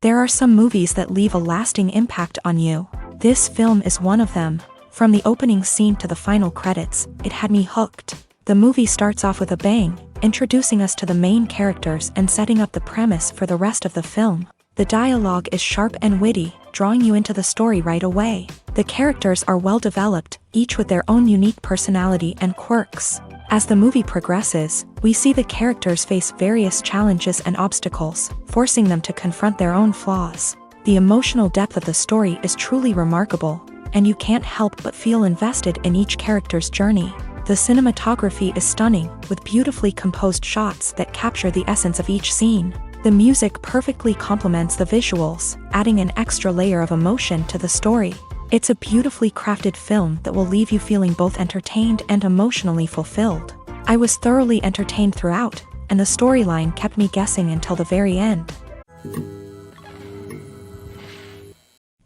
There are some movies that leave a lasting impact on you. This film is one of them. From the opening scene to the final credits, it had me hooked. The movie starts off with a bang, introducing us to the main characters and setting up the premise for the rest of the film. The dialogue is sharp and witty, drawing you into the story right away. The characters are well developed, each with their own unique personality and quirks. As the movie progresses, we see the characters face various challenges and obstacles, forcing them to confront their own flaws. The emotional depth of the story is truly remarkable, and you can't help but feel invested in each character's journey. The cinematography is stunning, with beautifully composed shots that capture the essence of each scene. The music perfectly complements the visuals, adding an extra layer of emotion to the story. It's a beautifully crafted film that will leave you feeling both entertained and emotionally fulfilled. I was thoroughly entertained throughout, and the storyline kept me guessing until the very end.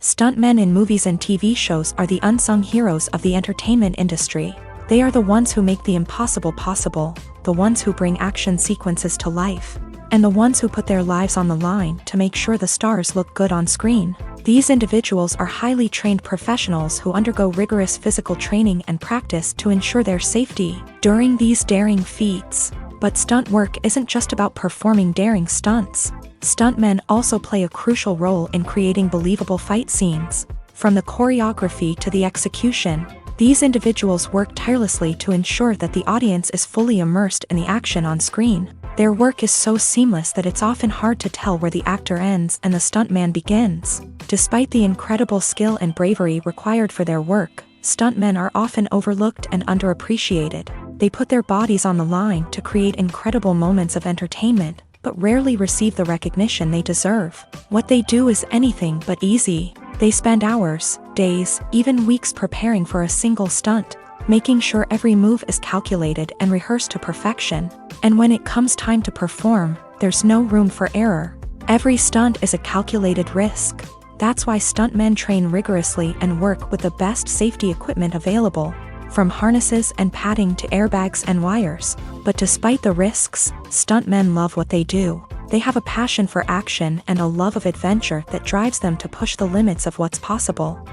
Stuntmen in movies and TV shows are the unsung heroes of the entertainment industry. They are the ones who make the impossible possible, the ones who bring action sequences to life, and the ones who put their lives on the line to make sure the stars look good on screen. These individuals are highly trained professionals who undergo rigorous physical training and practice to ensure their safety during these daring feats. But stunt work isn't just about performing daring stunts. Stuntmen also play a crucial role in creating believable fight scenes. From the choreography to the execution, these individuals work tirelessly to ensure that the audience is fully immersed in the action on screen. Their work is so seamless that it's often hard to tell where the actor ends and the stuntman begins. Despite the incredible skill and bravery required for their work, stuntmen are often overlooked and underappreciated. They put their bodies on the line to create incredible moments of entertainment, but rarely receive the recognition they deserve. What they do is anything but easy. They spend hours, days, even weeks preparing for a single stunt, making sure every move is calculated and rehearsed to perfection. And when it comes time to perform, there's no room for error. Every stunt is a calculated risk. That's why stuntmen train rigorously and work with the best safety equipment available, from harnesses and padding to airbags and wires. But despite the risks, stuntmen love what they do. They have a passion for action and a love of adventure that drives them to push the limits of what's possible.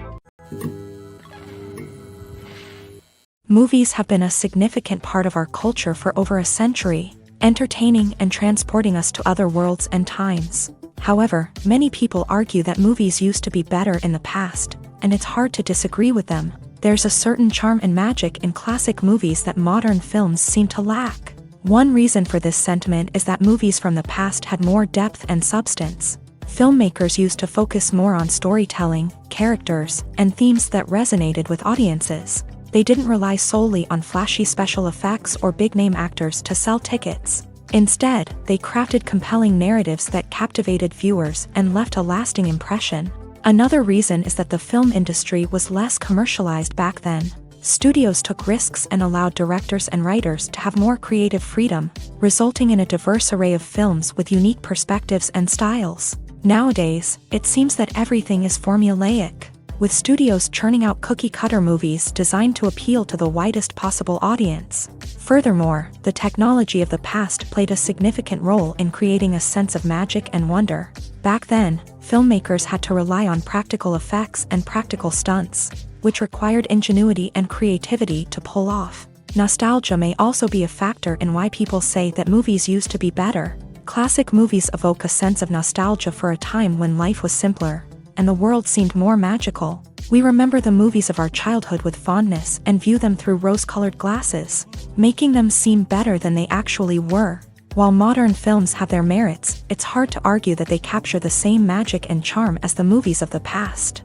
Movies have been a significant part of our culture for over a century, entertaining and transporting us to other worlds and times. However, many people argue that movies used to be better in the past, and it's hard to disagree with them. There's a certain charm and magic in classic movies that modern films seem to lack. One reason for this sentiment is that movies from the past had more depth and substance. Filmmakers used to focus more on storytelling, characters, and themes that resonated with audiences. They didn't rely solely on flashy special effects or big-name actors to sell tickets. Instead, they crafted compelling narratives that captivated viewers and left a lasting impression. Another reason is that the film industry was less commercialized back then. Studios took risks and allowed directors and writers to have more creative freedom, resulting in a diverse array of films with unique perspectives and styles. Nowadays, it seems that everything is formulaic, with studios churning out cookie-cutter movies designed to appeal to the widest possible audience. Furthermore, the technology of the past played a significant role in creating a sense of magic and wonder. Back then, filmmakers had to rely on practical effects and practical stunts, which required ingenuity and creativity to pull off. Nostalgia may also be a factor in why people say that movies used to be better. Classic movies evoke a sense of nostalgia for a time when life was simpler, and the world seemed more magical. We remember the movies of our childhood with fondness and view them through rose-colored glasses, making them seem better than they actually were. While modern films have their merits, it's hard to argue that they capture the same magic and charm as the movies of the past.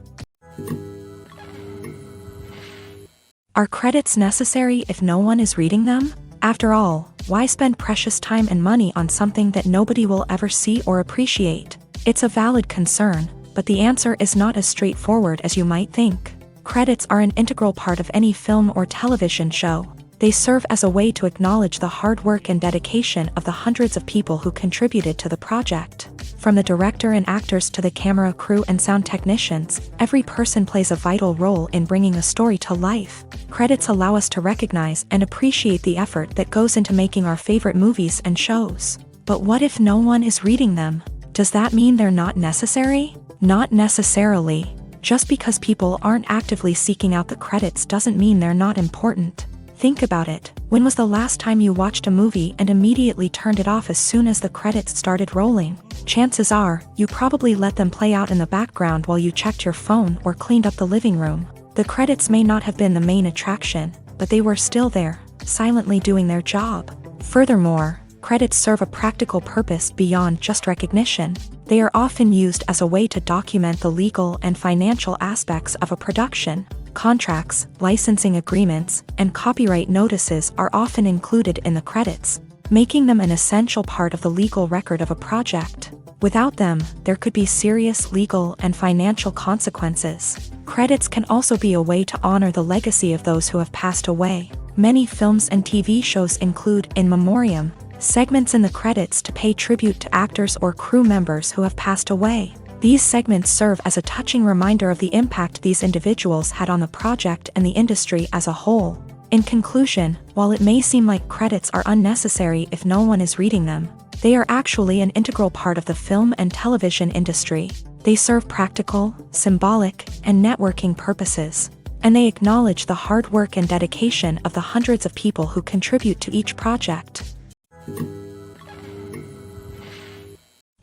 Are credits necessary if no one is reading them? After all, why spend precious time and money on something that nobody will ever see or appreciate? It's a valid concern, but the answer is not as straightforward as you might think. Credits are an integral part of any film or television show. They serve as a way to acknowledge the hard work and dedication of the hundreds of people who contributed to the project. From the director and actors to the camera crew and sound technicians, every person plays a vital role in bringing a story to life. Credits allow us to recognize and appreciate the effort that goes into making our favorite movies and shows. But what if no one is reading them? Does that mean they're not necessary? Not necessarily. Just because people aren't actively seeking out the credits doesn't mean they're not important. Think about it. When was the last time you watched a movie and immediately turned it off as soon as the credits started rolling? Chances are, you probably let them play out in the background while you checked your phone or cleaned up the living room. The credits may not have been the main attraction, but they were still there, silently doing their job. Furthermore, credits serve a practical purpose beyond just recognition. They are often used as a way to document the legal and financial aspects of a production. Contracts, licensing agreements, and copyright notices are often included in the credits, making them an essential part of the legal record of a project. Without them, there could be serious legal and financial consequences. Credits can also be a way to honor the legacy of those who have passed away. Many films and TV shows include in memoriam segments in the credits to pay tribute to actors or crew members who have passed away. These segments serve as a touching reminder of the impact these individuals had on the project and the industry as a whole. In conclusion, while it may seem like credits are unnecessary if no one is reading them, they are actually an integral part of the film and television industry. They serve practical, symbolic, and networking purposes, and they acknowledge the hard work and dedication of the hundreds of people who contribute to each project.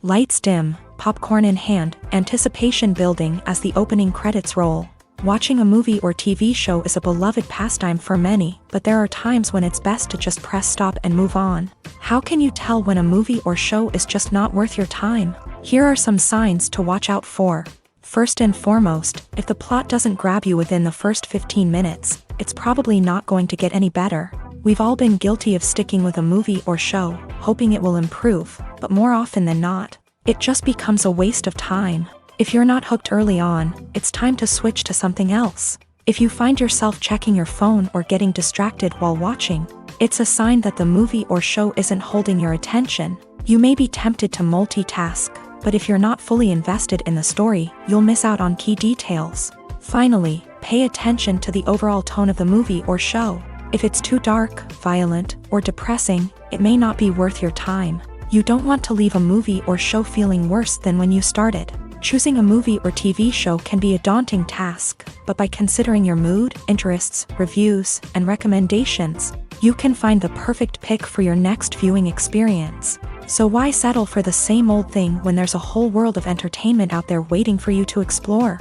Lights dim, popcorn in hand, anticipation building as the opening credits roll. Watching a movie or TV show is a beloved pastime for many, but there are times when it's best to just press stop and move on. How can you tell when a movie or show is just not worth your time? Here are some signs to watch out for. First and foremost, if the plot doesn't grab you within the first 15 minutes, it's probably not going to get any better. We've all been guilty of sticking with a movie or show, hoping it will improve, but more often than not, it just becomes a waste of time. If you're not hooked early on, it's time to switch to something else. If you find yourself checking your phone or getting distracted while watching, it's a sign that the movie or show isn't holding your attention. You may be tempted to multitask, but if you're not fully invested in the story, you'll miss out on key details. Finally, pay attention to the overall tone of the movie or show. If it's too dark, violent, or depressing, it may not be worth your time. You don't want to leave a movie or show feeling worse than when you started. Choosing a movie or TV show can be a daunting task, but by considering your mood, interests, reviews, and recommendations, you can find the perfect pick for your next viewing experience. So why settle for the same old thing when there's a whole world of entertainment out there waiting for you to explore?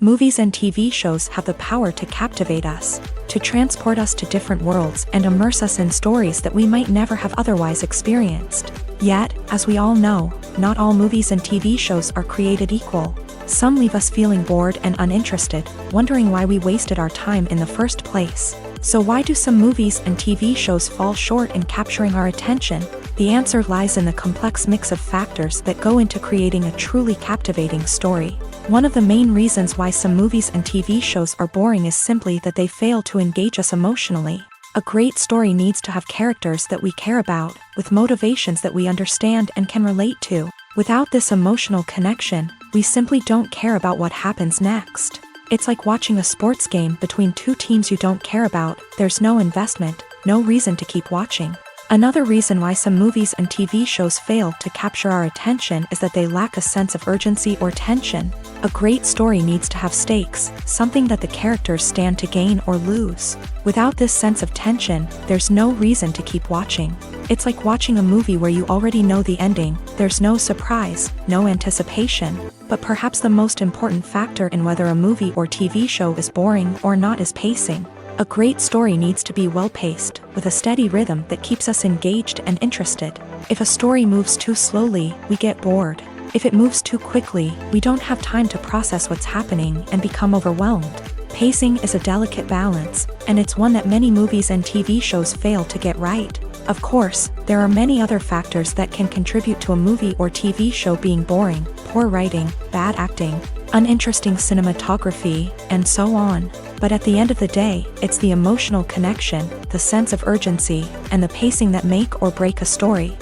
Movies and TV shows have the power to captivate us, to transport us to different worlds and immerse us in stories that we might never have otherwise experienced. Yet, as we all know, not all movies and TV shows are created equal. Some leave us feeling bored and uninterested, wondering why we wasted our time in the first place. So why do some movies and TV shows fall short in capturing our attention? The answer lies in the complex mix of factors that go into creating a truly captivating story. One of the main reasons why some movies and TV shows are boring is simply that they fail to engage us emotionally. A great story needs to have characters that we care about, with motivations that we understand and can relate to. Without this emotional connection, we simply don't care about what happens next. It's like watching a sports game between two teams you don't care about. There's no investment, no reason to keep watching. Another reason why some movies and TV shows fail to capture our attention is that they lack a sense of urgency or tension. A great story needs to have stakes, something that the characters stand to gain or lose. Without this sense of tension, there's no reason to keep watching. It's like watching a movie where you already know the ending. There's no surprise, no anticipation. But perhaps the most important factor in whether a movie or TV show is boring or not is pacing. A great story needs to be well-paced, with a steady rhythm that keeps us engaged and interested. If a story moves too slowly, we get bored. If it moves too quickly, we don't have time to process what's happening and become overwhelmed. Pacing is a delicate balance, and it's one that many movies and TV shows fail to get right. Of course, there are many other factors that can contribute to a movie or TV show being boring: poor writing, bad acting, uninteresting cinematography, and so on. But at the end of the day, it's the emotional connection, the sense of urgency, and the pacing that make or break a story.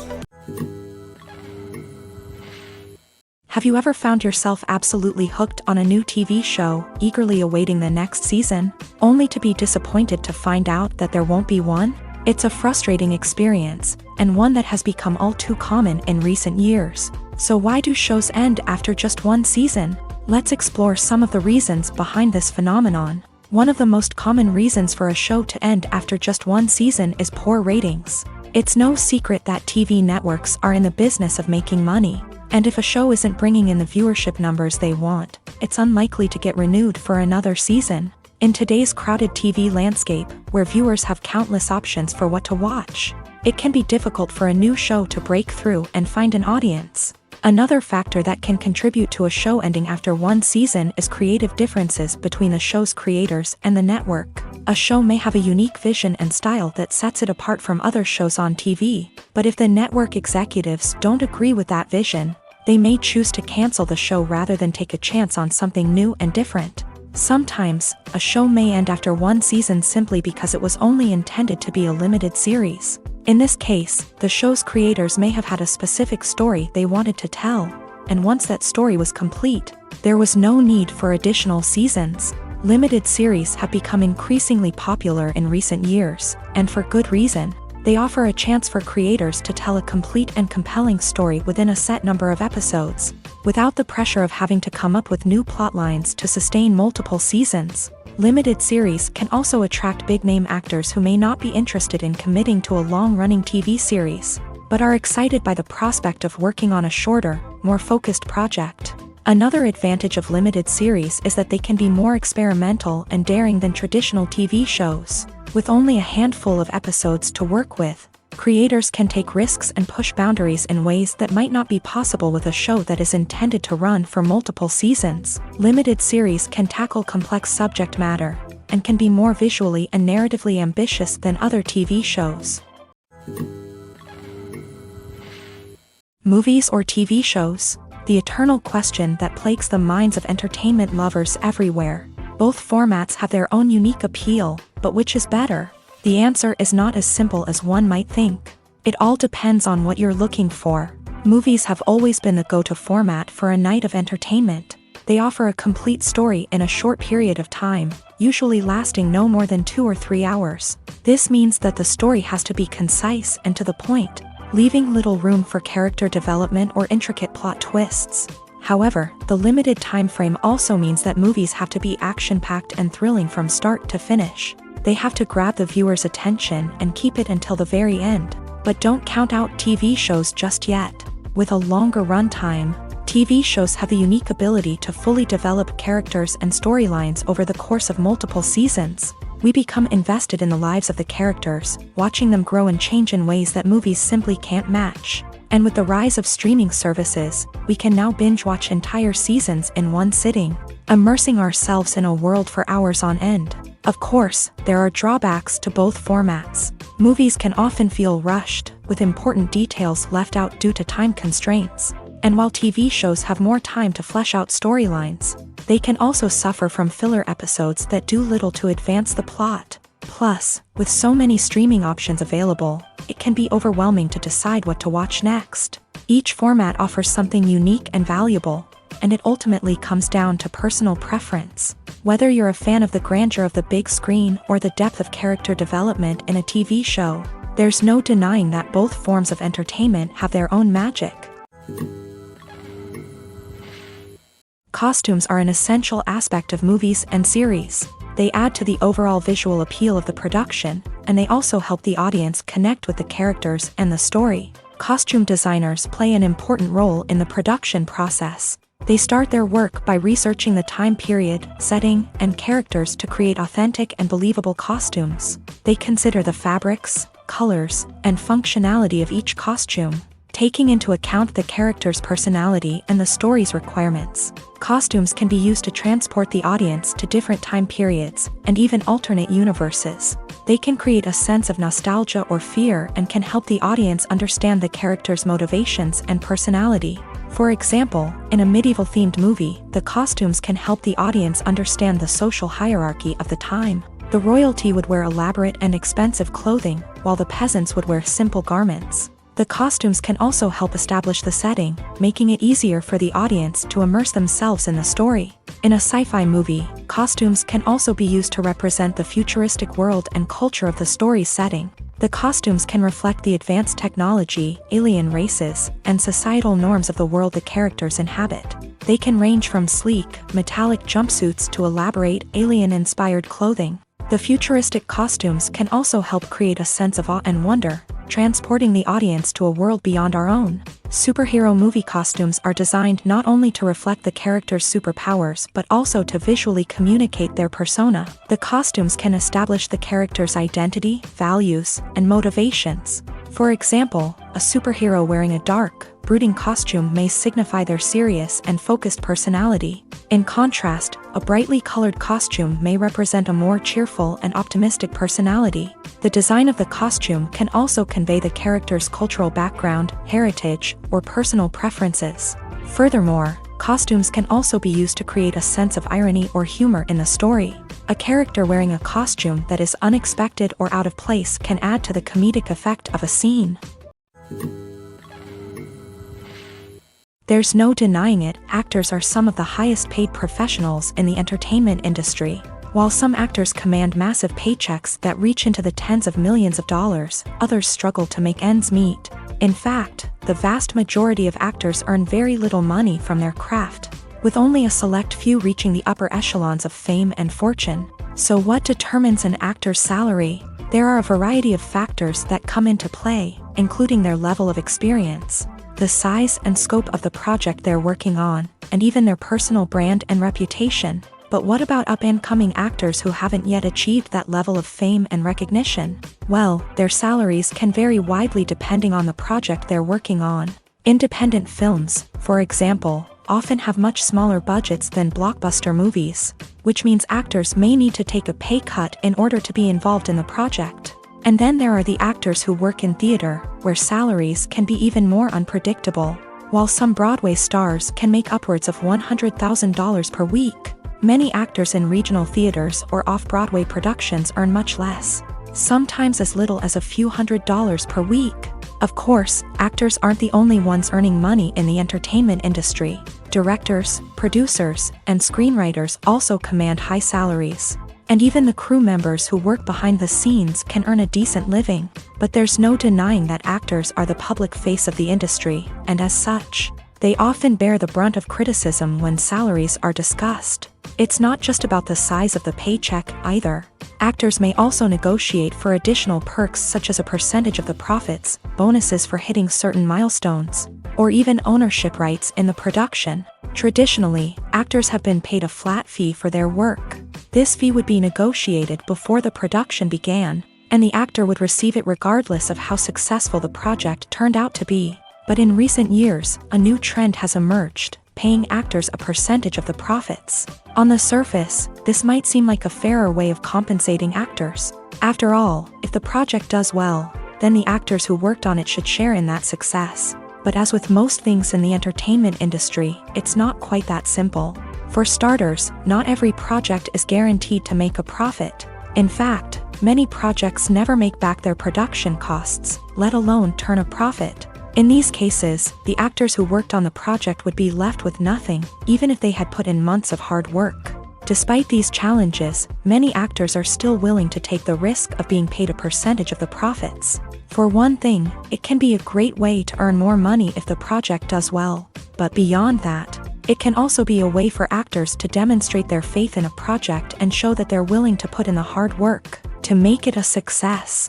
Have you ever found yourself absolutely hooked on a new TV show, eagerly awaiting the next season, only to be disappointed to find out that there won't be one? It's a frustrating experience, and one that has become all too common in recent years. So why do shows end after just one season? Let's explore some of the reasons behind this phenomenon. One of the most common reasons for a show to end after just one season is poor ratings. It's no secret that TV networks are in the business of making money, and if a show isn't bringing in the viewership numbers they want, it's unlikely to get renewed for another season. In today's crowded TV landscape, where viewers have countless options for what to watch, it can be difficult for a new show to break through and find an audience. Another factor that can contribute to a show ending after one season is creative differences between the show's creators and the network. A show may have a unique vision and style that sets it apart from other shows on TV, but if the network executives don't agree with that vision, they may choose to cancel the show rather than take a chance on something new and different. Sometimes, a show may end after one season simply because it was only intended to be a limited series. In this case, the show's creators may have had a specific story they wanted to tell, and once that story was complete, there was no need for additional seasons. Limited series have become increasingly popular in recent years, and for good reason. They offer a chance for creators to tell a complete and compelling story within a set number of episodes, without the pressure of having to come up with new plotlines to sustain multiple seasons. Limited series can also attract big-name actors who may not be interested in committing to a long-running TV series, but are excited by the prospect of working on a shorter, more focused project. Another advantage of limited series is that they can be more experimental and daring than traditional TV shows. With only a handful of episodes to work with, creators can take risks and push boundaries in ways that might not be possible with a show that is intended to run for multiple seasons. Limited series can tackle complex subject matter, and can be more visually and narratively ambitious than other TV shows. Movies or TV shows? The eternal question that plagues the minds of entertainment lovers everywhere. Both formats have their own unique appeal, but which is better? The answer is not as simple as one might think. It all depends on what you're looking for. Movies have always been the go-to format for a night of entertainment. They offer a complete story in a short period of time, usually lasting no more than 2 or 3 hours. This means that the story has to be concise and to the point, leaving little room for character development or intricate plot twists. However, the limited time frame also means that movies have to be action-packed and thrilling from start to finish. They have to grab the viewer's attention and keep it until the very end. But don't count out TV shows just yet. With a longer runtime, TV shows have the unique ability to fully develop characters and storylines over the course of multiple seasons. We become invested in the lives of the characters, watching them grow and change in ways that movies simply can't match. And with the rise of streaming services, we can now binge-watch entire seasons in one sitting, immersing ourselves in a world for hours on end. Of course, there are drawbacks to both formats. Movies can often feel rushed, with important details left out due to time constraints. And while TV shows have more time to flesh out storylines, they can also suffer from filler episodes that do little to advance the plot. Plus, with so many streaming options available, it can be overwhelming to decide what to watch next. Each format offers something unique and valuable, and it ultimately comes down to personal preference. Whether you're a fan of the grandeur of the big screen or the depth of character development in a TV show, there's no denying that both forms of entertainment have their own magic. Costumes are an essential aspect of movies and series. They add to the overall visual appeal of the production, and they also help the audience connect with the characters and the story. Costume designers play an important role in the production process. They start their work by researching the time period, setting, and characters to create authentic and believable costumes. They consider the fabrics, colors, and functionality of each costume, taking into account the character's personality and the story's requirements. Costumes can be used to transport the audience to different time periods and even alternate universes. They can create a sense of nostalgia or fear and can help the audience understand the character's motivations and personality. For example, in a medieval-themed movie, the costumes can help the audience understand the social hierarchy of the time. The royalty would wear elaborate and expensive clothing, while the peasants would wear simple garments. The costumes can also help establish the setting, making it easier for the audience to immerse themselves in the story. In a sci-fi movie, costumes can also be used to represent the futuristic world and culture of the story's setting. The costumes can reflect the advanced technology, alien races, and societal norms of the world the characters inhabit. They can range from sleek, metallic jumpsuits to elaborate, alien-inspired clothing. The futuristic costumes can also help create a sense of awe and wonder, transporting the audience to a world beyond our own. Superhero movie costumes are designed not only to reflect the character's superpowers but also to visually communicate their persona. The costumes can establish the character's identity, values, and motivations. For example, a superhero wearing a dark, brooding costume may signify their serious and focused personality. In contrast, a brightly colored costume may represent a more cheerful and optimistic personality. The design of the costume can also convey the character's cultural background, heritage, or personal preferences. Furthermore, costumes can also be used to create a sense of irony or humor in the story. A character wearing a costume that is unexpected or out of place can add to the comedic effect of a scene. There's no denying it, actors are some of the highest paid professionals in the entertainment industry. While some actors command massive paychecks that reach into the tens of millions of dollars, others struggle to make ends meet. In fact, the vast majority of actors earn very little money from their craft, with only a select few reaching the upper echelons of fame and fortune. So what determines an actor's salary? There are a variety of factors that come into play, including their level of experience, the size and scope of the project they're working on, and even their personal brand and reputation. But what about up-and-coming actors who haven't yet achieved that level of fame and recognition? Well, their salaries can vary widely depending on the project they're working on. Independent films, for example, often have much smaller budgets than blockbuster movies, which means actors may need to take a pay cut in order to be involved in the project. And then there are the actors who work in theater, where salaries can be even more unpredictable. While some Broadway stars can make upwards of $100,000 per week, many actors in regional theaters or off-Broadway productions earn much less, sometimes as little as a few $100s per week. Of course, actors aren't the only ones earning money in the entertainment industry. Directors, producers, and screenwriters also command high salaries. And even the crew members who work behind the scenes can earn a decent living. But there's no denying that actors are the public face of the industry, and as such, they often bear the brunt of criticism when salaries are discussed. It's not just about the size of the paycheck, either. Actors may also negotiate for additional perks such as a percentage of the profits, bonuses for hitting certain milestones, or even ownership rights in the production. Traditionally, actors have been paid a flat fee for their work. This fee would be negotiated before the production began, and the actor would receive it regardless of how successful the project turned out to be. But in recent years, a new trend has emerged, paying actors a percentage of the profits. On the surface, this might seem like a fairer way of compensating actors. After all, if the project does well, then the actors who worked on it should share in that success. But as with most things in the entertainment industry, it's not quite that simple. For starters, not every project is guaranteed to make a profit. In fact, many projects never make back their production costs, let alone turn a profit. In these cases, the actors who worked on the project would be left with nothing, even if they had put in months of hard work. Despite these challenges, many actors are still willing to take the risk of being paid a percentage of the profits. For one thing, it can be a great way to earn more money if the project does well. But beyond that, it can also be a way for actors to demonstrate their faith in a project and show that they're willing to put in the hard work to make it a success.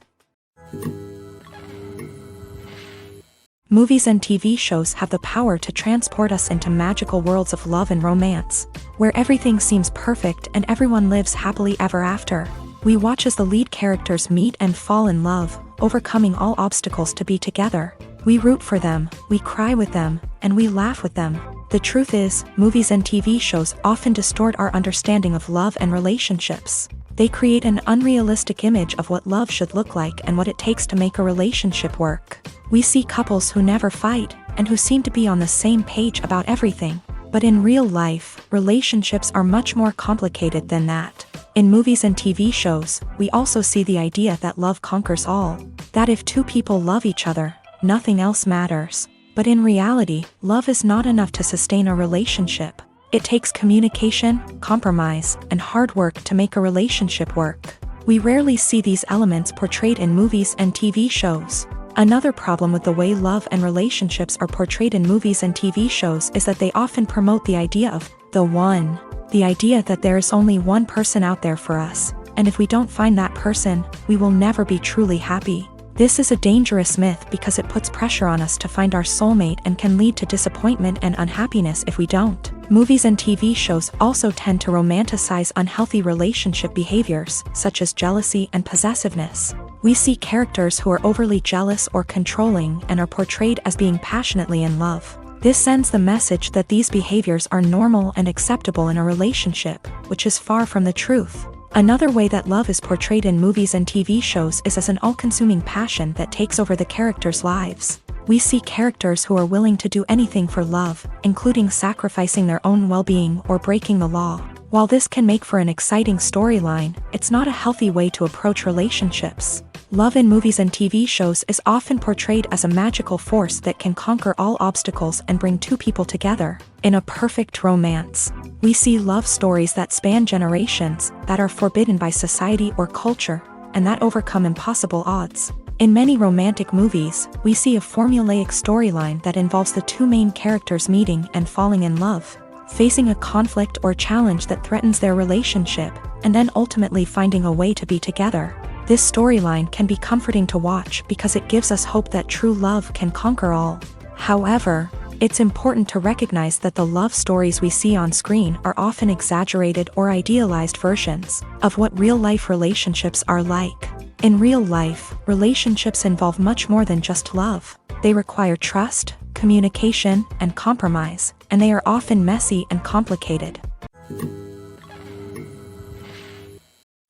Movies and TV shows have the power to transport us into magical worlds of love and romance, where everything seems perfect and everyone lives happily ever after. We watch as the lead characters meet and fall in love, overcoming all obstacles to be together. We root for them, we cry with them, and we laugh with them. The truth is, movies and TV shows often distort our understanding of love and relationships. They create an unrealistic image of what love should look like and what it takes to make a relationship work. We see couples who never fight, and who seem to be on the same page about everything. But in real life, relationships are much more complicated than that. In movies and TV shows, we also see the idea that love conquers all. That if two people love each other, nothing else matters. But in reality, love is not enough to sustain a relationship. It takes communication, compromise, and hard work to make a relationship work. We rarely see these elements portrayed in movies and TV shows. Another problem with the way love and relationships are portrayed in movies and TV shows is that they often promote the idea of the one. The idea that there is only one person out there for us, and if we don't find that person, we will never be truly happy. This is a dangerous myth because it puts pressure on us to find our soulmate and can lead to disappointment and unhappiness if we don't. Movies and TV shows also tend to romanticize unhealthy relationship behaviors, such as jealousy and possessiveness. We see characters who are overly jealous or controlling and are portrayed as being passionately in love. This sends the message that these behaviors are normal and acceptable in a relationship, which is far from the truth. Another way that love is portrayed in movies and TV shows is as an all-consuming passion that takes over the characters' lives. We see characters who are willing to do anything for love, including sacrificing their own well-being or breaking the law. While this can make for an exciting storyline, it's not a healthy way to approach relationships. Love in movies and TV shows is often portrayed as a magical force that can conquer all obstacles and bring two people together. In a perfect romance, we see love stories that span generations, that are forbidden by society or culture, and that overcome impossible odds. In many romantic movies, we see a formulaic storyline that involves the two main characters meeting and falling in love, facing a conflict or challenge that threatens their relationship, and then ultimately finding a way to be together. This storyline can be comforting to watch because it gives us hope that true love can conquer all. However, it's important to recognize that the love stories we see on screen are often exaggerated or idealized versions of what real-life relationships are like. In real life, relationships involve much more than just love. They require trust, communication, and compromise, and they are often messy and complicated.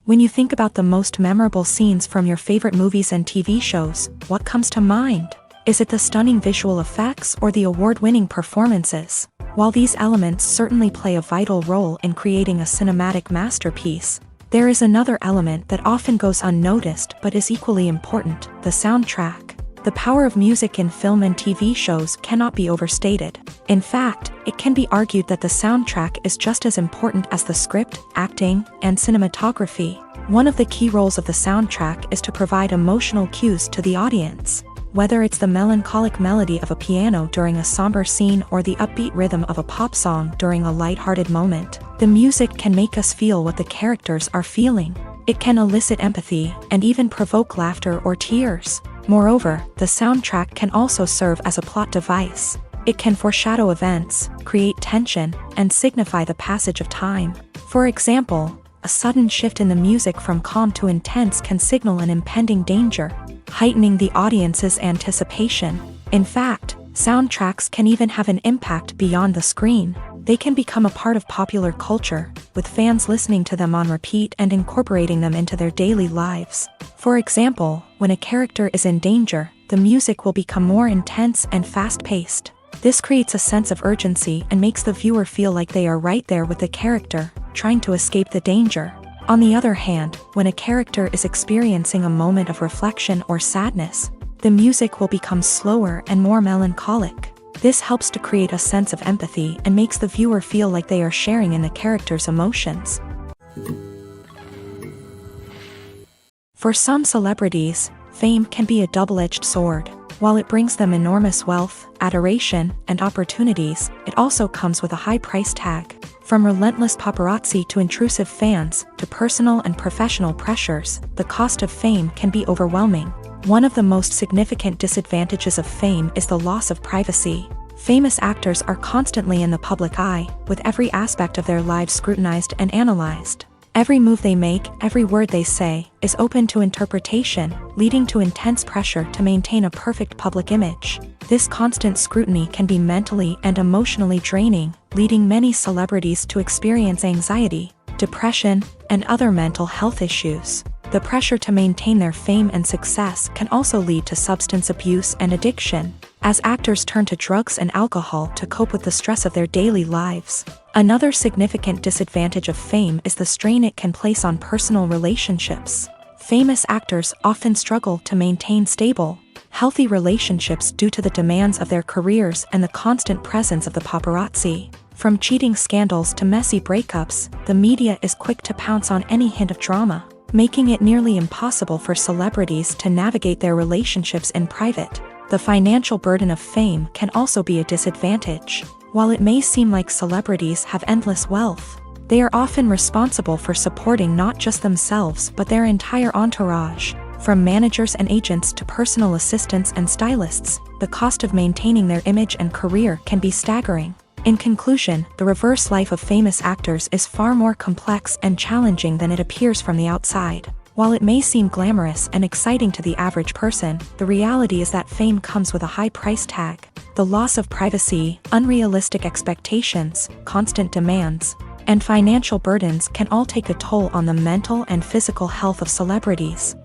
When you think about the most memorable scenes from your favorite movies and TV shows, what comes to mind? Is it the stunning visual effects or the award-winning performances? While these elements certainly play a vital role in creating a cinematic masterpiece, there is another element that often goes unnoticed but is equally important: the soundtrack. The power of music in film and TV shows cannot be overstated. In fact, it can be argued that the soundtrack is just as important as the script, acting, and cinematography. One of the key roles of the soundtrack is to provide emotional cues to the audience. Whether it's the melancholic melody of a piano during a somber scene or the upbeat rhythm of a pop song during a lighthearted moment, the music can make us feel what the characters are feeling. It can elicit empathy and even provoke laughter or tears. Moreover, the soundtrack can also serve as a plot device. It can foreshadow events, create tension, and signify the passage of time. For example, a sudden shift in the music from calm to intense can signal an impending danger, heightening the audience's anticipation. In fact, soundtracks can even have an impact beyond the screen. They can become a part of popular culture, with fans listening to them on repeat and incorporating them into their daily lives. For example, when a character is in danger, the music will become more intense and fast-paced. This creates a sense of urgency and makes the viewer feel like they are right there with the character, trying to escape the danger. On the other hand, when a character is experiencing a moment of reflection or sadness, the music will become slower and more melancholic. This helps to create a sense of empathy and makes the viewer feel like they are sharing in the character's emotions. For some celebrities, fame can be a double-edged sword. While it brings them enormous wealth, adoration, and opportunities, it also comes with a high price tag. From relentless paparazzi to intrusive fans, to personal and professional pressures, the cost of fame can be overwhelming. One of the most significant disadvantages of fame is the loss of privacy. Famous actors are constantly in the public eye, with every aspect of their lives scrutinized and analyzed. Every move they make, every word they say, is open to interpretation, leading to intense pressure to maintain a perfect public image. This constant scrutiny can be mentally and emotionally draining, leading many celebrities to experience anxiety, depression, and other mental health issues. The pressure to maintain their fame and success can also lead to substance abuse and addiction, as actors turn to drugs and alcohol to cope with the stress of their daily lives. Another significant disadvantage of fame is the strain it can place on personal relationships. Famous actors often struggle to maintain stable, healthy relationships due to the demands of their careers and the constant presence of the paparazzi. From cheating scandals to messy breakups, the media is quick to pounce on any hint of drama. making it nearly impossible for celebrities to navigate their relationships in private. The financial burden of fame can also be a disadvantage. While it may seem like celebrities have endless wealth, they are often responsible for supporting not just themselves but their entire entourage. From managers and agents to personal assistants and stylists, the cost of maintaining their image and career can be staggering. In conclusion, the reverse life of famous actors is far more complex and challenging than it appears from the outside. While it may seem glamorous and exciting to the average person, the reality is that fame comes with a high price tag. The loss of privacy, unrealistic expectations, constant demands, and financial burdens can all take a toll on the mental and physical health of celebrities.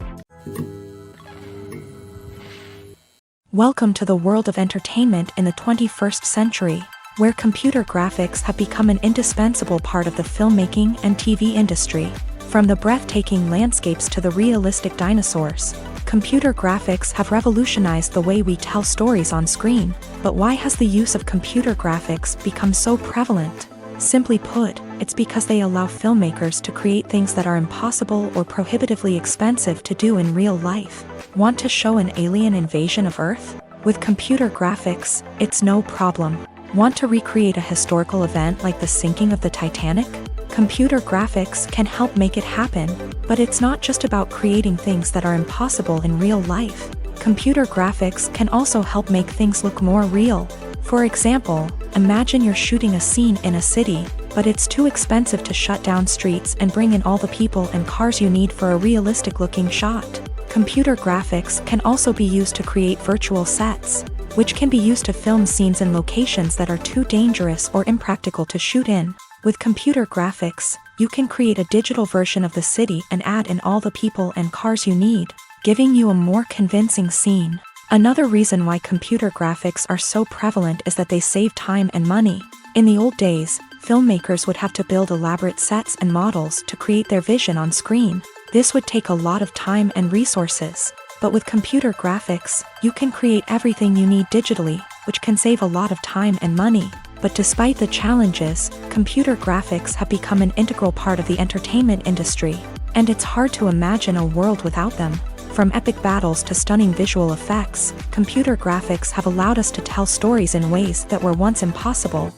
Welcome to the world of entertainment in the 21st century, where computer graphics have become an indispensable part of the filmmaking and TV industry. From the breathtaking landscapes to the realistic dinosaurs, computer graphics have revolutionized the way we tell stories on screen. But why has the use of computer graphics become so prevalent? Simply put, it's because they allow filmmakers to create things that are impossible or prohibitively expensive to do in real life. Want to show an alien invasion of Earth? With computer graphics, it's no problem. Want to recreate a historical event like the sinking of the Titanic? Computer graphics can help make it happen, but it's not just about creating things that are impossible in real life. Computer graphics can also help make things look more real. For example, imagine you're shooting a scene in a city, but it's too expensive to shut down streets and bring in all the people and cars you need for a realistic-looking shot. Computer graphics can also be used to create virtual sets, which can be used to film scenes in locations that are too dangerous or impractical to shoot in. With computer graphics, you can create a digital version of the city and add in all the people and cars you need, giving you a more convincing scene. Another reason why computer graphics are so prevalent is that they save time and money. In the old days, filmmakers would have to build elaborate sets and models to create their vision on screen. This would take a lot of time and resources. But with computer graphics, you can create everything you need digitally, which can save a lot of time and money. But despite the challenges, computer graphics have become an integral part of the entertainment industry, and it's hard to imagine a world without them. From epic battles to stunning visual effects, computer graphics have allowed us to tell stories in ways that were once impossible.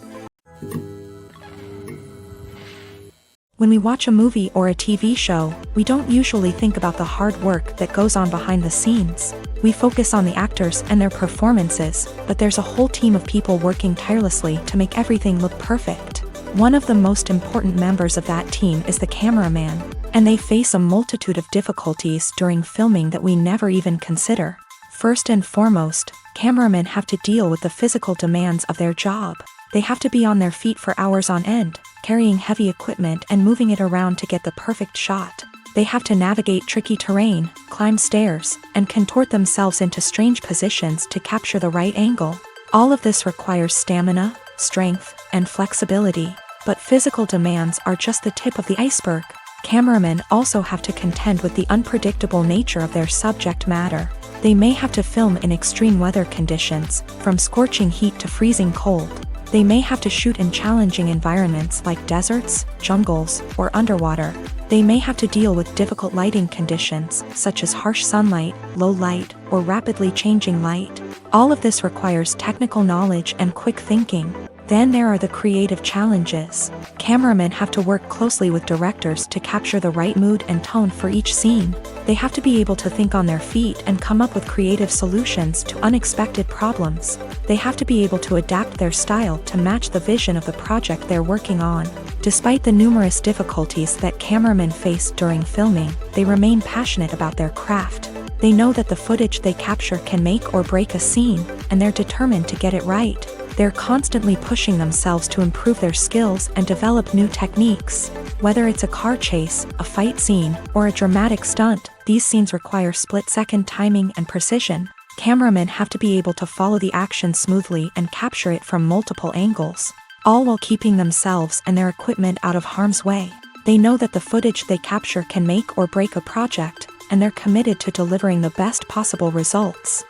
When we watch a movie or a TV show, we don't usually think about the hard work that goes on behind the scenes. We focus on the actors and their performances, but there's a whole team of people working tirelessly to make everything look perfect. One of the most important members of that team is the cameraman, and they face a multitude of difficulties during filming that we never even consider. First and foremost, cameramen have to deal with the physical demands of their job. They have to be on their feet for hours on end, carrying heavy equipment and moving it around to get the perfect shot. They have to navigate tricky terrain, climb stairs, and contort themselves into strange positions to capture the right angle. All of this requires stamina, strength, and flexibility. But physical demands are just the tip of the iceberg. Cameramen also have to contend with the unpredictable nature of their subject matter. They may have to film in extreme weather conditions, from scorching heat to freezing cold. They may have to shoot in challenging environments like deserts, jungles, or underwater. They may have to deal with difficult lighting conditions, such as harsh sunlight, low light, or rapidly changing light. All of this requires technical knowledge and quick thinking. Then there are the creative challenges. Cameramen have to work closely with directors to capture the right mood and tone for each scene. They have to be able to think on their feet and come up with creative solutions to unexpected problems. They have to be able to adapt their style to match the vision of the project they're working on. Despite the numerous difficulties that cameramen face during filming, they remain passionate about their craft. They know that the footage they capture can make or break a scene, and they're determined to get it right. They're constantly pushing themselves to improve their skills and develop new techniques. Whether it's a car chase, a fight scene, or a dramatic stunt, these scenes require split-second timing and precision. Cameramen have to be able to follow the action smoothly and capture it from multiple angles, all while keeping themselves and their equipment out of harm's way. They know that the footage they capture can make or break a project, and they're committed to delivering the best possible results.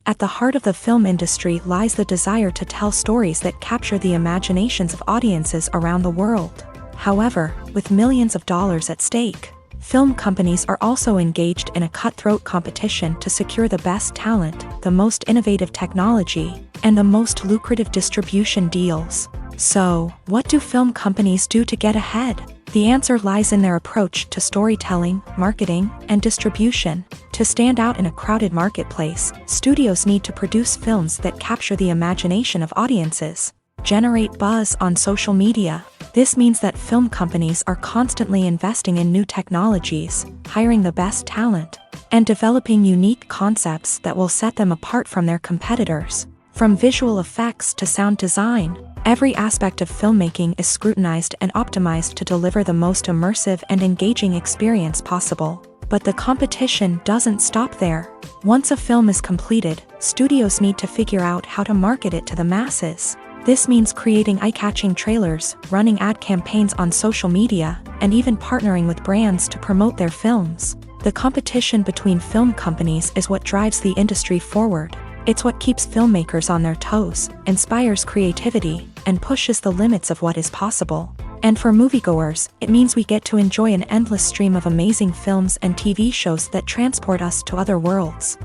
At the heart of the film industry lies the desire to tell stories that capture the imaginations of audiences around the world. However, with millions of dollars at stake, film companies are also engaged in a cutthroat competition to secure the best talent, the most innovative technology, and the most lucrative distribution deals. So, what do film companies do to get ahead? The answer lies in their approach to storytelling, marketing, and distribution. To stand out in a crowded marketplace, studios need to produce films that capture the imagination of audiences, generate buzz on social media. This means that film companies are constantly investing in new technologies, hiring the best talent, and developing unique concepts that will set them apart from their competitors. From visual effects to sound design, every aspect of filmmaking is scrutinized and optimized to deliver the most immersive and engaging experience possible. But the competition doesn't stop there. Once a film is completed, studios need to figure out how to market it to the masses. This means creating eye-catching trailers, running ad campaigns on social media, and even partnering with brands to promote their films. The competition between film companies is what drives the industry forward. It's what keeps filmmakers on their toes, inspires creativity, and pushes the limits of what is possible. And for moviegoers, it means we get to enjoy an endless stream of amazing films and TV shows that transport us to other worlds.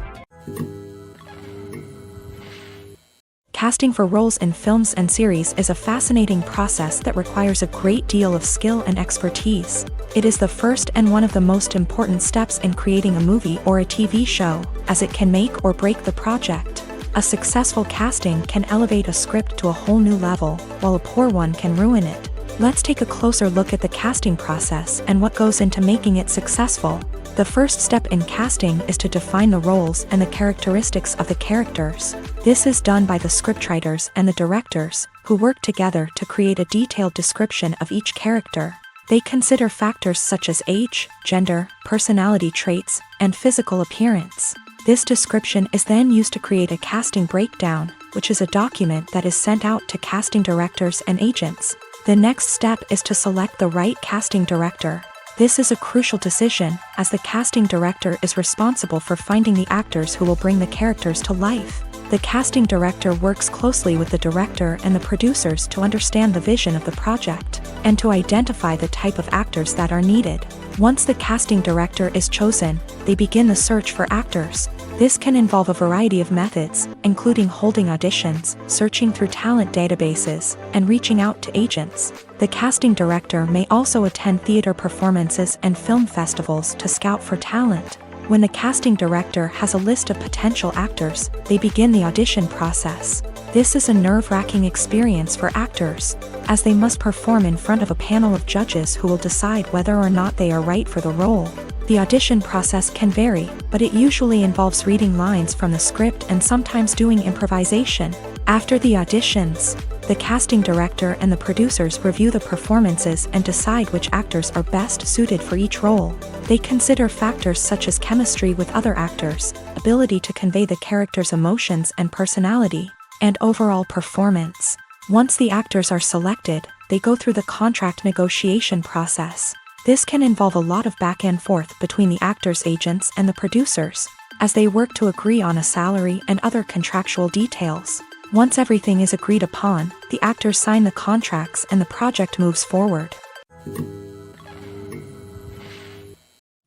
Casting for roles in films and series is a fascinating process that requires a great deal of skill and expertise. It is the first and one of the most important steps in creating a movie or a TV show, as it can make or break the project. A successful casting can elevate a script to a whole new level, while a poor one can ruin it. Let's take a closer look at the casting process and what goes into making it successful. The first step in casting is to define the roles and the characteristics of the characters. This is done by the scriptwriters and the directors, who work together to create a detailed description of each character. They consider factors such as age, gender, personality traits, and physical appearance. This description is then used to create a casting breakdown, which is a document that is sent out to casting directors and agents. The next step is to select the right casting director. This is a crucial decision, as the casting director is responsible for finding the actors who will bring the characters to life. The casting director works closely with the director and the producers to understand the vision of the project, and to identify the type of actors that are needed. Once the casting director is chosen, they begin the search for actors. This can involve a variety of methods, including holding auditions, searching through talent databases, and reaching out to agents. The casting director may also attend theater performances and film festivals to scout for talent. When the casting director has a list of potential actors, they begin the audition process. This is a nerve-wracking experience for actors, as they must perform in front of a panel of judges who will decide whether or not they are right for the role. The audition process can vary, but it usually involves reading lines from the script and sometimes doing improvisation. After the auditions, the casting director and the producers review the performances and decide which actors are best suited for each role. They consider factors such as chemistry with other actors, ability to convey the character's emotions and personality, and overall performance. Once the actors are selected, they go through the contract negotiation process. This can involve a lot of back and forth between the actors' agents and the producers, as they work to agree on a salary and other contractual details. Once everything is agreed upon, the actors sign the contracts and the project moves forward.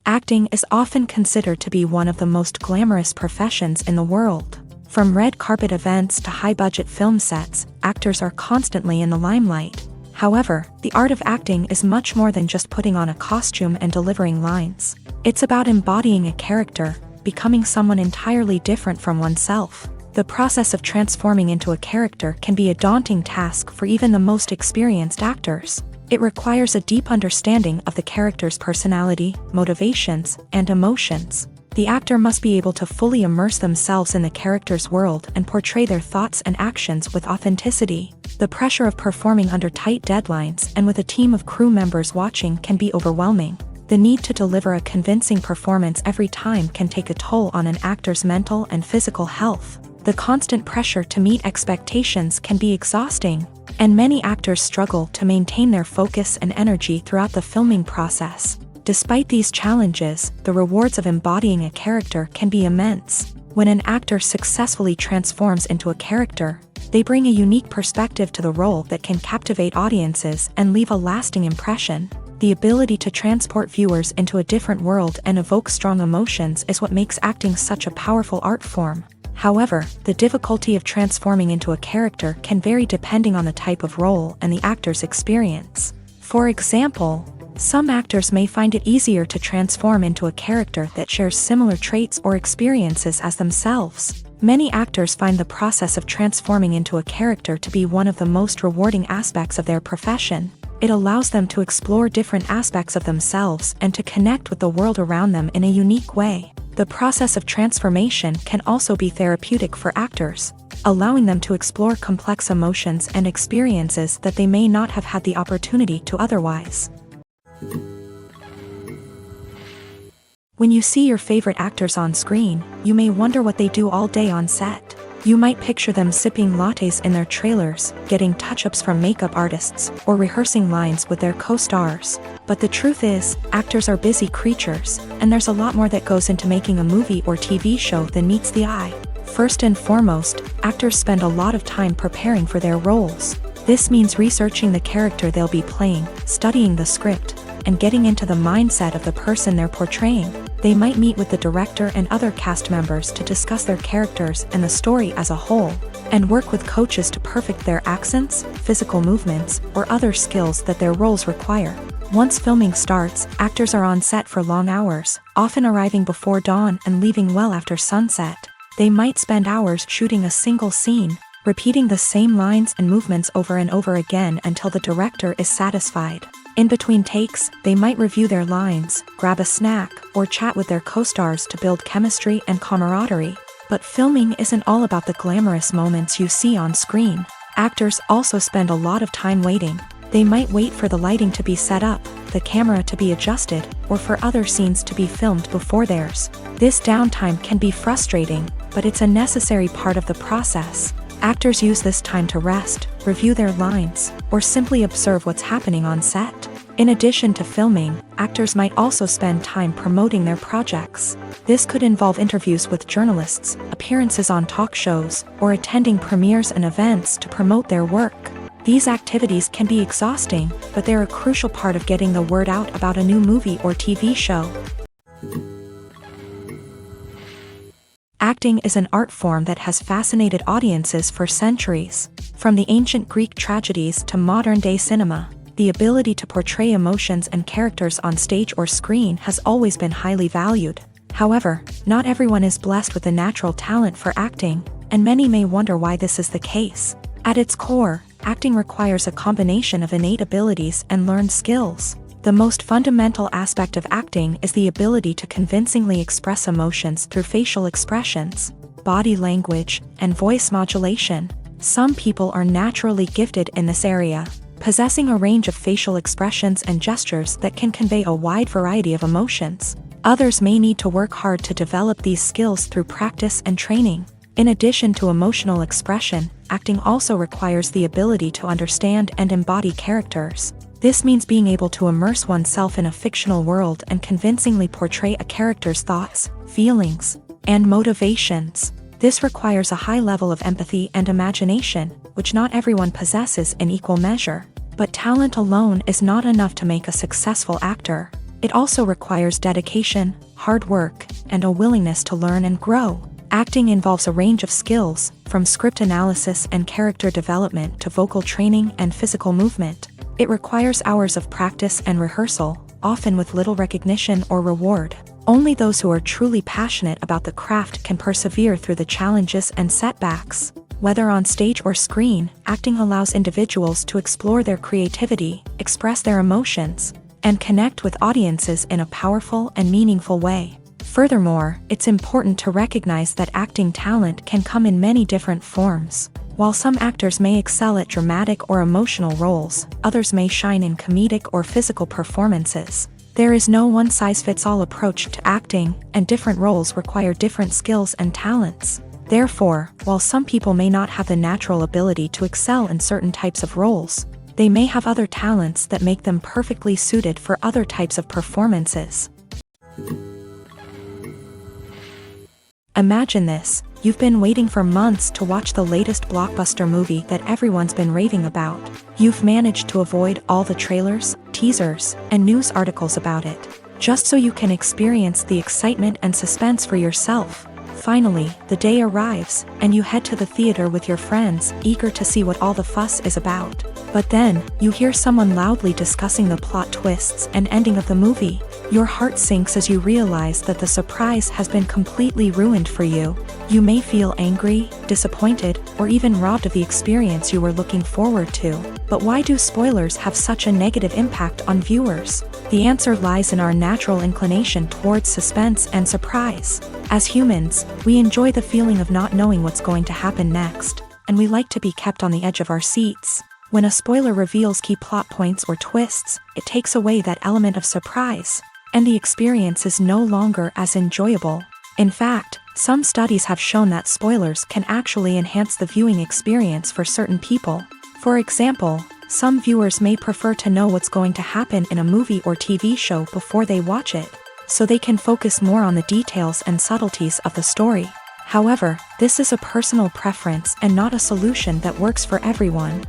Acting is often considered to be one of the most glamorous professions in the world. From red carpet events to high-budget film sets, actors are constantly in the limelight. However, the art of acting is much more than just putting on a costume and delivering lines. It's about embodying a character, becoming someone entirely different from oneself. The process of transforming into a character can be a daunting task for even the most experienced actors. It requires a deep understanding of the character's personality, motivations, and emotions. The actor must be able to fully immerse themselves in the character's world and portray their thoughts and actions with authenticity. The pressure of performing under tight deadlines and with a team of crew members watching can be overwhelming. The need to deliver a convincing performance every time can take a toll on an actor's mental and physical health. The constant pressure to meet expectations can be exhausting, and many actors struggle to maintain their focus and energy throughout the filming process. Despite these challenges, the rewards of embodying a character can be immense. When an actor successfully transforms into a character, They bring a unique perspective to the role that can captivate audiences and leave a lasting impression. The ability to transport viewers into a different world and evoke strong emotions is what makes acting such a powerful art form. However, the difficulty of transforming into a character can vary depending on the type of role and the actor's experience. For example, some actors may find it easier to transform into a character that shares similar traits or experiences as themselves. Many actors find the process of transforming into a character to be one of the most rewarding aspects of their profession. It allows them to explore different aspects of themselves and to connect with the world around them in a unique way. The process of transformation can also be therapeutic for actors, allowing them to explore complex emotions and experiences that they may not have had the opportunity to otherwise. When you see your favorite actors on screen, you may wonder what they do all day on set. You might picture them sipping lattes in their trailers, getting touch-ups from makeup artists, or rehearsing lines with their co-stars. But the truth is, actors are busy creatures, and there's a lot more that goes into making a movie or TV show than meets the eye. First and foremost, actors spend a lot of time preparing for their roles. This means researching the character they'll be playing, studying the script, and getting into the mindset of the person they're portraying. They might meet with the director and other cast members to discuss their characters and the story as a whole, and work with coaches to perfect their accents, physical movements, or other skills that their roles require. Once filming starts, actors are on set for long hours, often arriving before dawn and leaving well after sunset. They might spend hours shooting a single scene, repeating the same lines and movements over and over again until the director is satisfied. In between takes, they might review their lines, grab a snack, or chat with their co-stars to build chemistry and camaraderie. But filming isn't all about the glamorous moments you see on screen. Actors also spend a lot of time waiting. They might wait for the lighting to be set up, the camera to be adjusted, or for other scenes to be filmed before theirs. This downtime can be frustrating, but it's a necessary part of the process. Actors use this time to rest, review their lines, or simply observe what's happening on set. In addition to filming, actors might also spend time promoting their projects. This could involve interviews with journalists, appearances on talk shows, or attending premieres and events to promote their work. These activities can be exhausting, but they're a crucial part of getting the word out about a new movie or TV show. Acting is an art form that has fascinated audiences for centuries. From the ancient Greek tragedies to modern-day cinema, the ability to portray emotions and characters on stage or screen has always been highly valued. However, not everyone is blessed with a natural talent for acting, and many may wonder why this is the case. At its core, acting requires a combination of innate abilities and learned skills. The most fundamental aspect of acting is the ability to convincingly express emotions through facial expressions, body language, and voice modulation. Some people are naturally gifted in this area, possessing a range of facial expressions and gestures that can convey a wide variety of emotions. Others may need to work hard to develop these skills through practice and training. In addition to emotional expression, acting also requires the ability to understand and embody characters. This means being able to immerse oneself in a fictional world and convincingly portray a character's thoughts, feelings, and motivations. This requires a high level of empathy and imagination, which not everyone possesses in equal measure. But talent alone is not enough to make a successful actor. It also requires dedication, hard work, and a willingness to learn and grow. Acting involves a range of skills, from script analysis and character development to vocal training and physical movement. It requires hours of practice and rehearsal, often with little recognition or reward. Only those who are truly passionate about the craft can persevere through the challenges and setbacks. Whether on stage or screen, acting allows individuals to explore their creativity, express their emotions, and connect with audiences in a powerful and meaningful way. Furthermore, it's important to recognize that acting talent can come in many different forms. While some actors may excel at dramatic or emotional roles, others may shine in comedic or physical performances. There is no one-size-fits-all approach to acting, and different roles require different skills and talents. Therefore, while some people may not have the natural ability to excel in certain types of roles, they may have other talents that make them perfectly suited for other types of performances. Imagine this: You've been waiting for months to watch the latest blockbuster movie that everyone's been raving about. You've managed to avoid all the trailers, teasers, and news articles about it, just so you can experience the excitement and suspense for yourself. Finally, the day arrives, and you head to the theater with your friends, eager to see what all the fuss is about. But then, you hear someone loudly discussing the plot twists and ending of the movie. Your heart sinks as you realize that the surprise has been completely ruined for you. You may feel angry, disappointed, or even robbed of the experience you were looking forward to. But why do spoilers have such a negative impact on viewers? The answer lies in our natural inclination towards suspense and surprise. As humans, we enjoy the feeling of not knowing what's going to happen next, and we like to be kept on the edge of our seats. When a spoiler reveals key plot points or twists, it takes away that element of surprise, and the experience is no longer as enjoyable. In fact, some studies have shown that spoilers can actually enhance the viewing experience for certain people. For example, some viewers may prefer to know what's going to happen in a movie or TV show before they watch it, so they can focus more on the details and subtleties of the story. However, this is a personal preference and not a solution that works for everyone.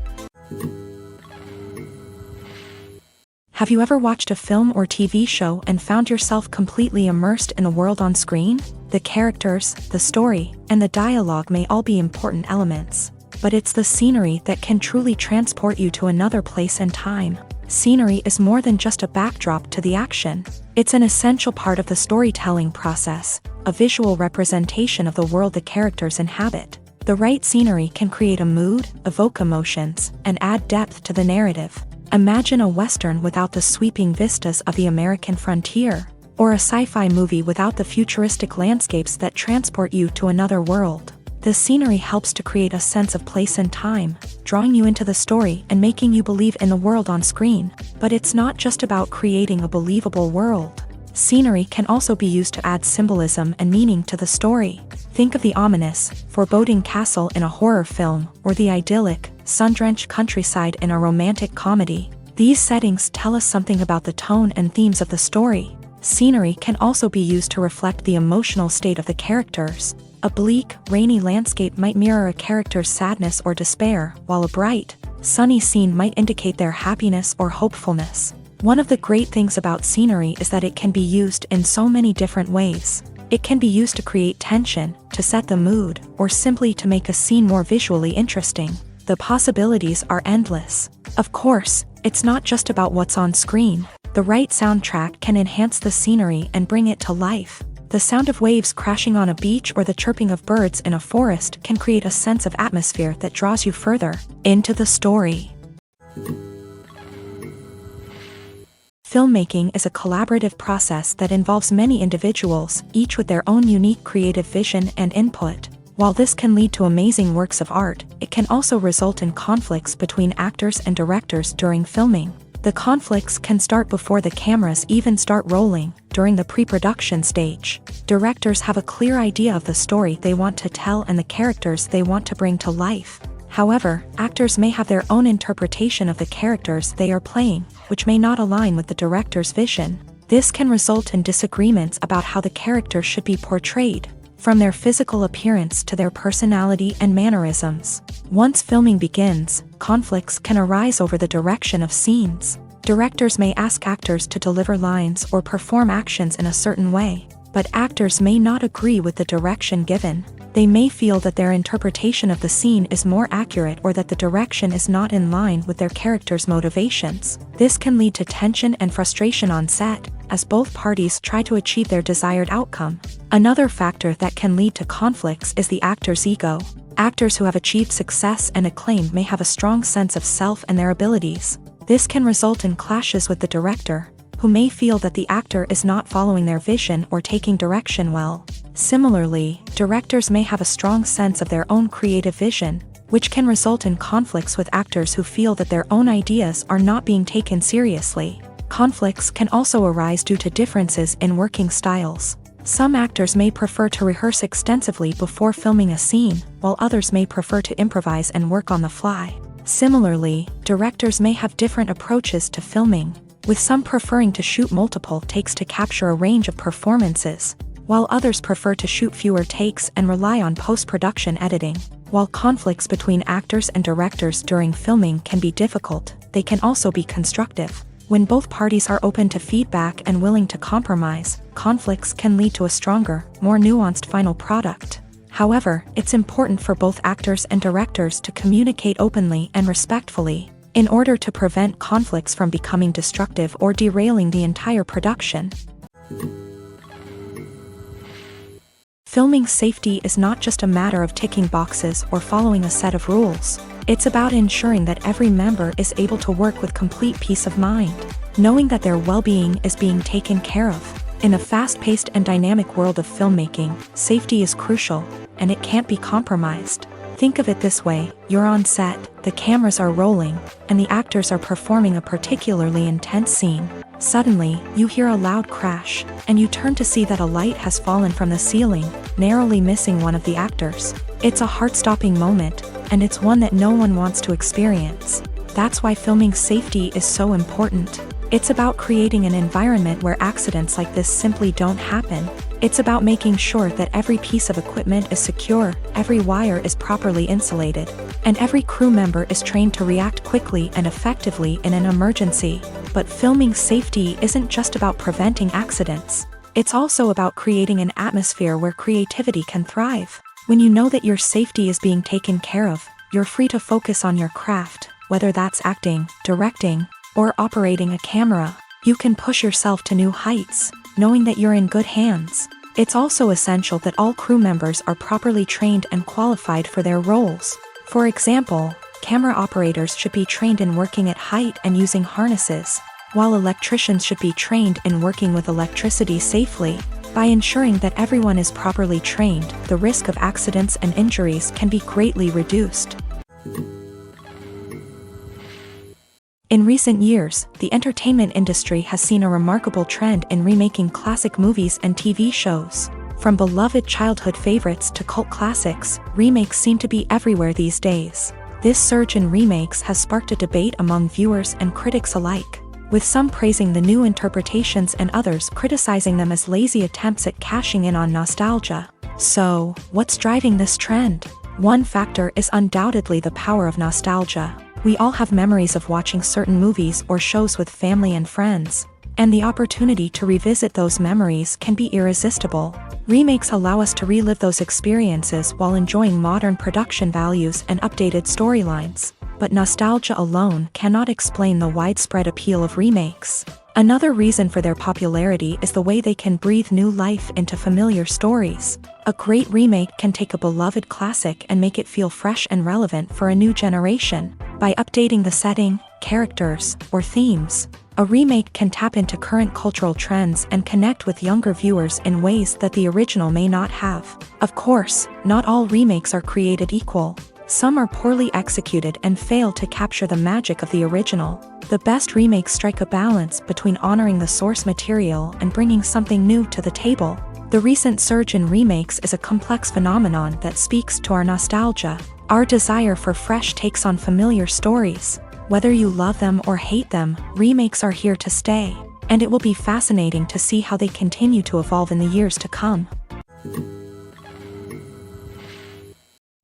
Have you ever watched a film or TV show and found yourself completely immersed in the world on screen? The characters, the story, and the dialogue may all be important elements, but it's the scenery that can truly transport you to another place and time. Scenery is more than just a backdrop to the action. It's an essential part of the storytelling process, a visual representation of the world the characters inhabit. The right scenery can create a mood, evoke emotions, and add depth to the narrative. Imagine a Western without the sweeping vistas of the American frontier, or a sci-fi movie without the futuristic landscapes that transport you to another world. The scenery helps to create a sense of place and time, drawing you into the story and making you believe in the world on screen. But it's not just about creating a believable world. Scenery can also be used to add symbolism and meaning to the story. Think of the ominous, foreboding castle in a horror film, or the idyllic, sun-drenched countryside in a romantic comedy. These settings tell us something about the tone and themes of the story. Scenery can also be used to reflect the emotional state of the characters. A bleak, rainy landscape might mirror a character's sadness or despair, while a bright, sunny scene might indicate their happiness or hopefulness. One of the great things about scenery is that it can be used in so many different ways. It can be used to create tension, to set the mood, or simply to make a scene more visually interesting. The possibilities are endless. Of course, it's not just about what's on screen. The right soundtrack can enhance the scenery and bring it to life. The sound of waves crashing on a beach or the chirping of birds in a forest can create a sense of atmosphere that draws you further into the story. Filmmaking is a collaborative process that involves many individuals, each with their own unique creative vision and input. While this can lead to amazing works of art, it can also result in conflicts between actors and directors during filming. The conflicts can start before the cameras even start rolling, during the pre-production stage. Directors have a clear idea of the story they want to tell and the characters they want to bring to life. However, actors may have their own interpretation of the characters they are playing, which may not align with the director's vision. This can result in disagreements about how the characters should be portrayed, from their physical appearance to their personality and mannerisms. Once filming begins, conflicts can arise over the direction of scenes. Directors may ask actors to deliver lines or perform actions in a certain way, but actors may not agree with the direction given. They may feel that their interpretation of the scene is more accurate or that the direction is not in line with their character's motivations. This can lead to tension and frustration on set, as both parties try to achieve their desired outcome. Another factor that can lead to conflicts is the actor's ego. Actors who have achieved success and acclaim may have a strong sense of self and their abilities. This can result in clashes with the director, who may feel that the actor is not following their vision or taking direction well. Similarly, directors may have a strong sense of their own creative vision, which can result in conflicts with actors who feel that their own ideas are not being taken seriously. Conflicts can also arise due to differences in working styles. Some actors may prefer to rehearse extensively before filming a scene, while others may prefer to improvise and work on the fly. Similarly, directors may have different approaches to filming, with some preferring to shoot multiple takes to capture a range of performances. while others prefer to shoot fewer takes and rely on post-production editing. While conflicts between actors and directors during filming can be difficult, they can also be constructive. When both parties are open to feedback and willing to compromise, conflicts can lead to a stronger, more nuanced final product. However, it's important for both actors and directors to communicate openly and respectfully, in order to prevent conflicts from becoming destructive or derailing the entire production. Filming safety is not just a matter of ticking boxes or following a set of rules. It's about ensuring that every member is able to work with complete peace of mind, knowing that their well-being is being taken care of. In a fast-paced and dynamic world of filmmaking, safety is crucial, and it can't be compromised. Think of it this way: you're on set, the cameras are rolling, and the actors are performing a particularly intense scene. Suddenly, you hear a loud crash, and you turn to see that a light has fallen from the ceiling, narrowly missing one of the actors. It's a heart-stopping moment, and it's one that no one wants to experience. That's why filming safety is so important. It's about creating an environment where accidents like this simply don't happen. It's about making sure that every piece of equipment is secure, every wire is properly insulated, and every crew member is trained to react quickly and effectively in an emergency. But filming safety isn't just about preventing accidents. It's also about creating an atmosphere where creativity can thrive. When you know that your safety is being taken care of, you're free to focus on your craft, whether that's acting, directing, or operating a camera. You can push yourself to new heights, knowing that you're in good hands. It's also essential that all crew members are properly trained and qualified for their roles. For example, camera operators should be trained in working at height and using harnesses, while electricians should be trained in working with electricity safely. By ensuring that everyone is properly trained, the risk of accidents and injuries can be greatly reduced. In recent years, the entertainment industry has seen a remarkable trend in remaking classic movies and TV shows. From beloved childhood favorites to cult classics, remakes seem to be everywhere these days. This surge in remakes has sparked a debate among viewers and critics alike, with some praising the new interpretations and others criticizing them as lazy attempts at cashing in on nostalgia. So, what's driving this trend? One factor is undoubtedly the power of nostalgia. We all have memories of watching certain movies or shows with family and friends, and the opportunity to revisit those memories can be irresistible. Remakes allow us to relive those experiences while enjoying modern production values and updated storylines. But nostalgia alone cannot explain the widespread appeal of remakes. Another reason for their popularity is the way they can breathe new life into familiar stories. A great remake can take a beloved classic and make it feel fresh and relevant for a new generation. By updating the setting, characters, or themes, a remake can tap into current cultural trends and connect with younger viewers in ways that the original may not have. Of course, not all remakes are created equal. Some are poorly executed and fail to capture the magic of the original. The best remakes strike a balance between honoring the source material and bringing something new to the table. The recent surge in remakes is a complex phenomenon that speaks to our nostalgia, our desire for fresh takes on familiar stories. Whether you love them or hate them, remakes are here to stay, and it will be fascinating to see how they continue to evolve in the years to come.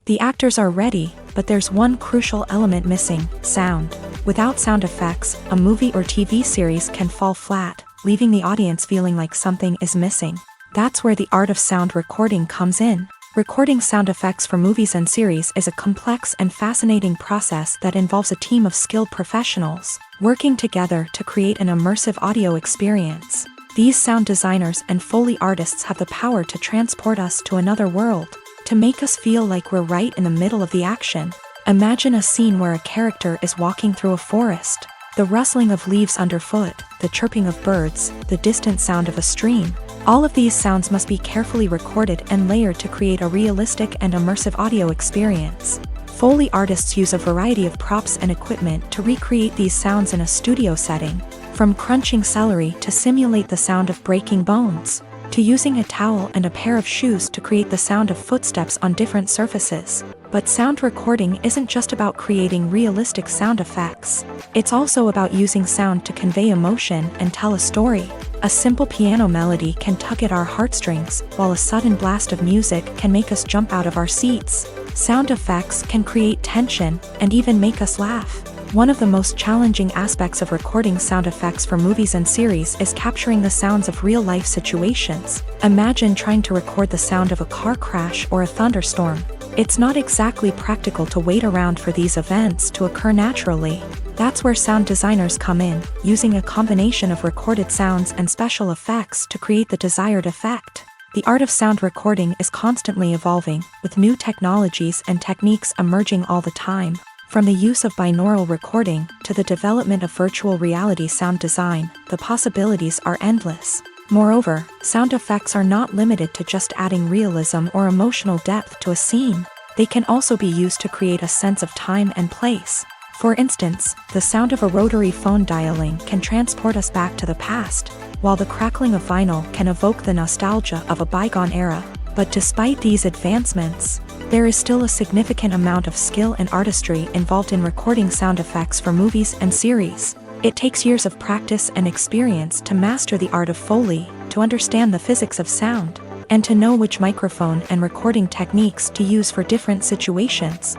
The actors are ready, but there's one crucial element missing: sound. Without sound effects, a movie or TV series can fall flat, leaving the audience feeling like something is missing. That's where the art of sound recording comes in. Recording sound effects for movies and series is a complex and fascinating process that involves a team of skilled professionals working together to create an immersive audio experience. These sound designers and Foley artists have the power to transport us to another world, to make us feel like we're right in the middle of the action. Imagine a scene where a character is walking through a forest. The rustling of leaves underfoot, the chirping of birds, the distant sound of a stream. All of these sounds must be carefully recorded and layered to create a realistic and immersive audio experience. Foley artists use a variety of props and equipment to recreate these sounds in a studio setting, from crunching celery to simulate the sound of breaking bones, to using a towel and a pair of shoes to create the sound of footsteps on different surfaces. But sound recording isn't just about creating realistic sound effects. It's also about using sound to convey emotion and tell a story. A simple piano melody can tug at our heartstrings, while a sudden blast of music can make us jump out of our seats. Sound effects can create tension and even make us laugh. One of the most challenging aspects of recording sound effects for movies and series is capturing the sounds of real-life situations. Imagine trying to record the sound of a car crash or a thunderstorm. It's not exactly practical to wait around for these events to occur naturally. That's where sound designers come in, using a combination of recorded sounds and special effects to create the desired effect. The art of sound recording is constantly evolving, with new technologies and techniques emerging all the time. From the use of binaural recording to the development of virtual reality sound design, the possibilities are endless. Moreover, sound effects are not limited to just adding realism or emotional depth to a scene. They can also be used to create a sense of time and place. For instance, the sound of a rotary phone dialing can transport us back to the past, while the crackling of vinyl can evoke the nostalgia of a bygone era. But despite these advancements, there is still a significant amount of skill and artistry involved in recording sound effects for movies and series. It takes years of practice and experience to master the art of Foley, to understand the physics of sound, and to know which microphone and recording techniques to use for different situations.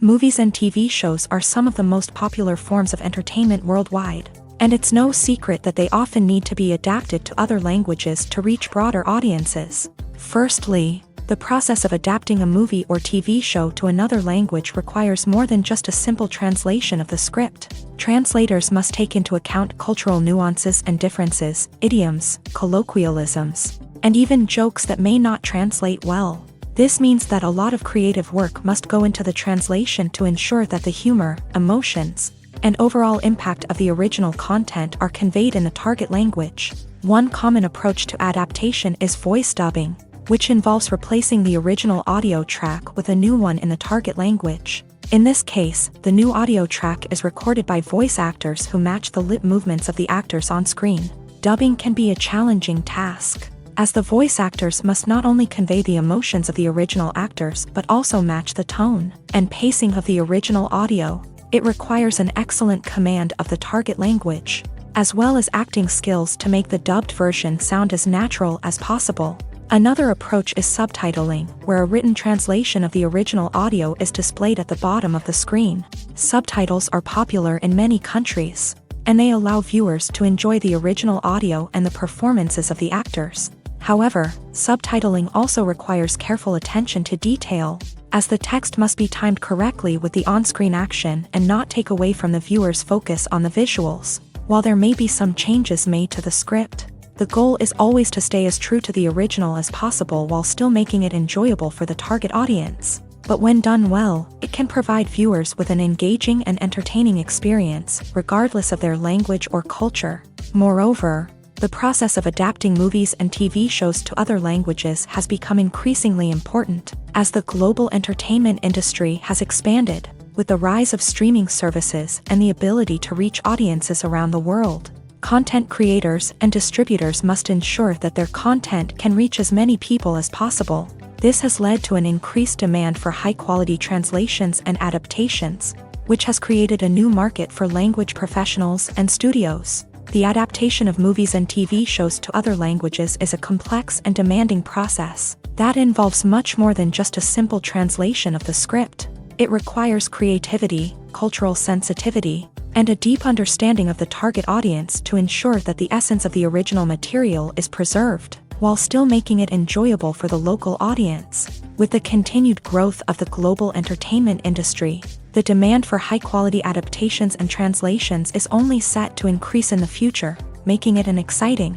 Movies and TV shows are some of the most popular forms of entertainment worldwide, and it's no secret that they often need to be adapted to other languages to reach broader audiences. Firstly, the process of adapting a movie or TV show to another language requires more than just a simple translation of the script. Translators must take into account cultural nuances and differences, idioms, colloquialisms, and even jokes that may not translate well. This means that a lot of creative work must go into the translation to ensure that the humor, emotions, and overall impact of the original content are conveyed in the target language. One common approach to adaptation is voice dubbing, which involves replacing the original audio track with a new one in the target language. In this case, the new audio track is recorded by voice actors who match the lip movements of the actors on screen. Dubbing can be a challenging task, as the voice actors must not only convey the emotions of the original actors but also match the tone and pacing of the original audio. It requires an excellent command of the target language, as well as acting skills to make the dubbed version sound as natural as possible. Another approach is subtitling, where a written translation of the original audio is displayed at the bottom of the screen. Subtitles are popular in many countries, and they allow viewers to enjoy the original audio and the performances of the actors. However, subtitling also requires careful attention to detail, as the text must be timed correctly with the on-screen action and not take away from the viewer's focus on the visuals. While there may be some changes made to the script, the goal is always to stay as true to the original as possible while still making it enjoyable for the target audience. But when done well, it can provide viewers with an engaging and entertaining experience, regardless of their language or culture. Moreover, the process of adapting movies and TV shows to other languages has become increasingly important, as the global entertainment industry has expanded, with the rise of streaming services and the ability to reach audiences around the world. Content creators and distributors must ensure that their content can reach as many people as possible. This has led to an increased demand for high-quality translations and adaptations, which has created a new market for language professionals and studios. The adaptation of movies and TV shows to other languages is a complex and demanding process that involves much more than just a simple translation of the script. It requires creativity, cultural sensitivity, and a deep understanding of the target audience to ensure that the essence of the original material is preserved, while still making it enjoyable for the local audience. With the continued growth of the global entertainment industry, the demand for high-quality adaptations and translations is only set to increase in the future, making it an exciting.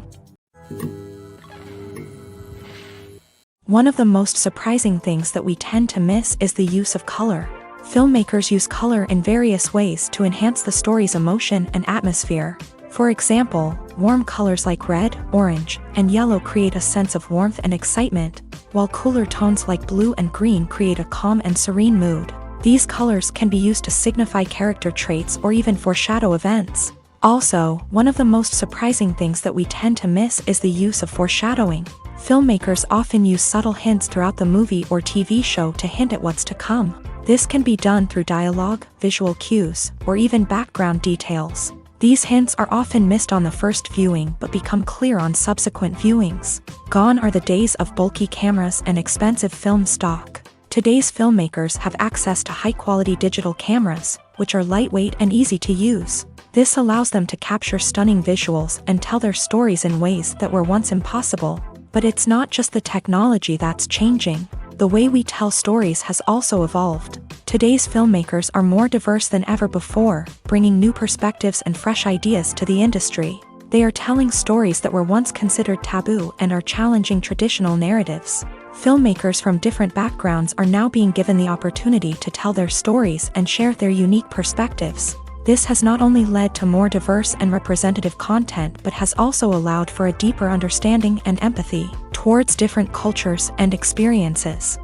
One of the most surprising things that we tend to miss is the use of color. Filmmakers use color in various ways to enhance the story's emotion and atmosphere. For example, warm colors like red, orange, and yellow create a sense of warmth and excitement, while cooler tones like blue and green create a calm and serene mood. These colors can be used to signify character traits or even foreshadow events. Also, one of the most surprising things that we tend to miss is the use of foreshadowing. Filmmakers often use subtle hints throughout the movie or TV show to hint at what's to come. This can be done through dialogue, visual cues, or even background details. These hints are often missed on the first viewing but become clear on subsequent viewings. Gone are the days of bulky cameras and expensive film stock. Today's filmmakers have access to high-quality digital cameras, which are lightweight and easy to use. This allows them to capture stunning visuals and tell their stories in ways that were once impossible. But it's not just the technology that's changing. The way we tell stories has also evolved. Today's filmmakers are more diverse than ever before, bringing new perspectives and fresh ideas to the industry. They are telling stories that were once considered taboo and are challenging traditional narratives. Filmmakers from different backgrounds are now being given the opportunity to tell their stories and share their unique perspectives. This has not only led to more diverse and representative content but has also allowed for a deeper understanding and empathy towards different cultures and experiences.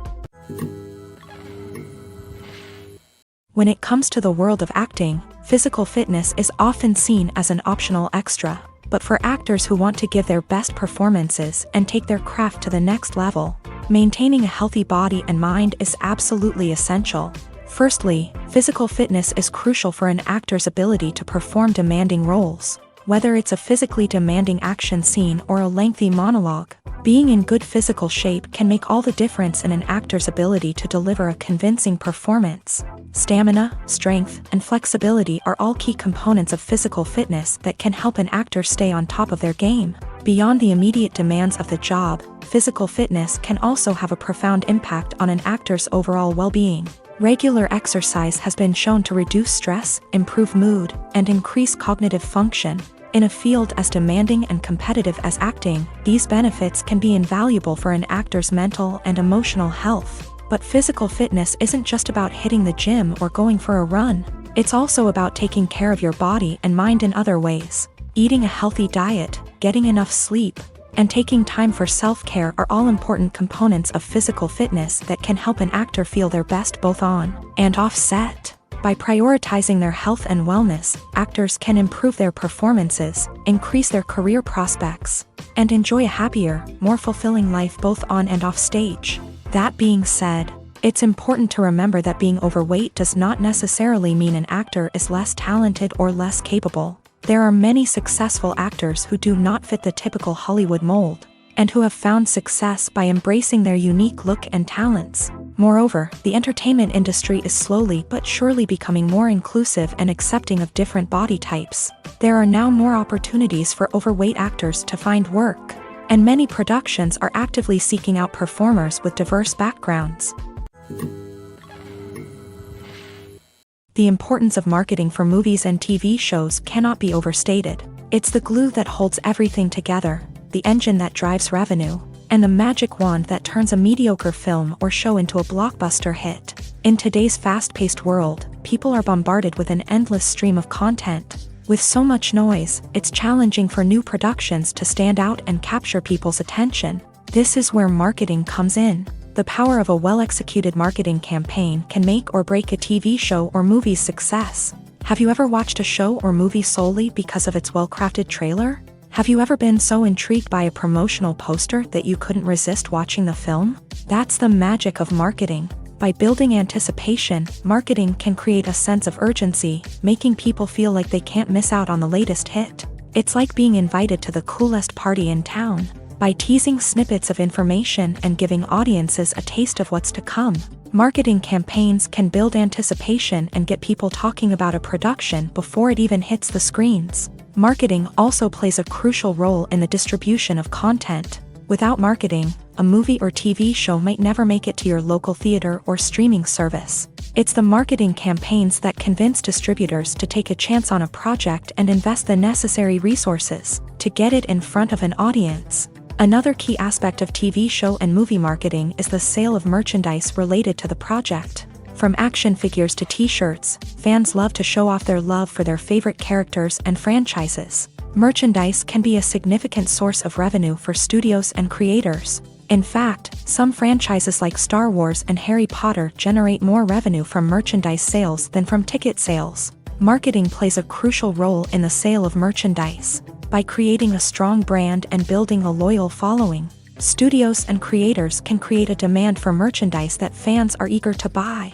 When it comes to the world of acting, physical fitness is often seen as an optional extra. But for actors who want to give their best performances and take their craft to the next level, maintaining a healthy body and mind is absolutely essential. Firstly, physical fitness is crucial for an actor's ability to perform demanding roles. Whether it's a physically demanding action scene or a lengthy monologue, being in good physical shape can make all the difference in an actor's ability to deliver a convincing performance. Stamina, strength, and flexibility are all key components of physical fitness that can help an actor stay on top of their game. Beyond the immediate demands of the job, physical fitness can also have a profound impact on an actor's overall well-being. Regular exercise has been shown to reduce stress, improve mood, and increase cognitive function. In a field as demanding and competitive as acting, these benefits can be invaluable for an actor's mental and emotional health. But physical fitness isn't just about hitting the gym or going for a run. It's also about taking care of your body and mind in other ways. Eating a healthy diet, getting enough sleep, and taking time for self-care are all important components of physical fitness that can help an actor feel their best both on and off set. By prioritizing their health and wellness, actors can improve their performances, increase their career prospects, and enjoy a happier, more fulfilling life both on and off stage. That being said, it's important to remember that being overweight does not necessarily mean an actor is less talented or less capable. There are many successful actors who do not fit the typical Hollywood mold, and who have found success by embracing their unique look and talents. Moreover, the entertainment industry is slowly but surely becoming more inclusive and accepting of different body types. There are now more opportunities for overweight actors to find work, and many productions are actively seeking out performers with diverse backgrounds. The importance of marketing for movies and TV shows cannot be overstated. It's the glue that holds everything together, the engine that drives revenue, and the magic wand that turns a mediocre film or show into a blockbuster hit. In today's fast-paced world, people are bombarded with an endless stream of content. With so much noise, it's challenging for new productions to stand out and capture people's attention. This is where marketing comes in. The power of a well-executed marketing campaign can make or break a TV show or movie's success. Have you ever watched a show or movie solely because of its well-crafted trailer? Have you ever been so intrigued by a promotional poster that you couldn't resist watching the film? That's the magic of marketing. By building anticipation, marketing can create a sense of urgency, making people feel like they can't miss out on the latest hit. It's like being invited to the coolest party in town. By teasing snippets of information and giving audiences a taste of what's to come, marketing campaigns can build anticipation and get people talking about a production before it even hits the screens. Marketing also plays a crucial role in the distribution of content. Without marketing, a movie or TV show might never make it to your local theater or streaming service. It's the marketing campaigns that convince distributors to take a chance on a project and invest the necessary resources to get it in front of an audience. Another key aspect of TV show and movie marketing is the sale of merchandise related to the project. From action figures to t-shirts, fans love to show off their love for their favorite characters and franchises. Merchandise can be a significant source of revenue for studios and creators. In fact, some franchises like Star Wars and Harry Potter generate more revenue from merchandise sales than from ticket sales. Marketing plays a crucial role in the sale of merchandise. By creating a strong brand and building a loyal following, studios and creators can create a demand for merchandise that fans are eager to buy.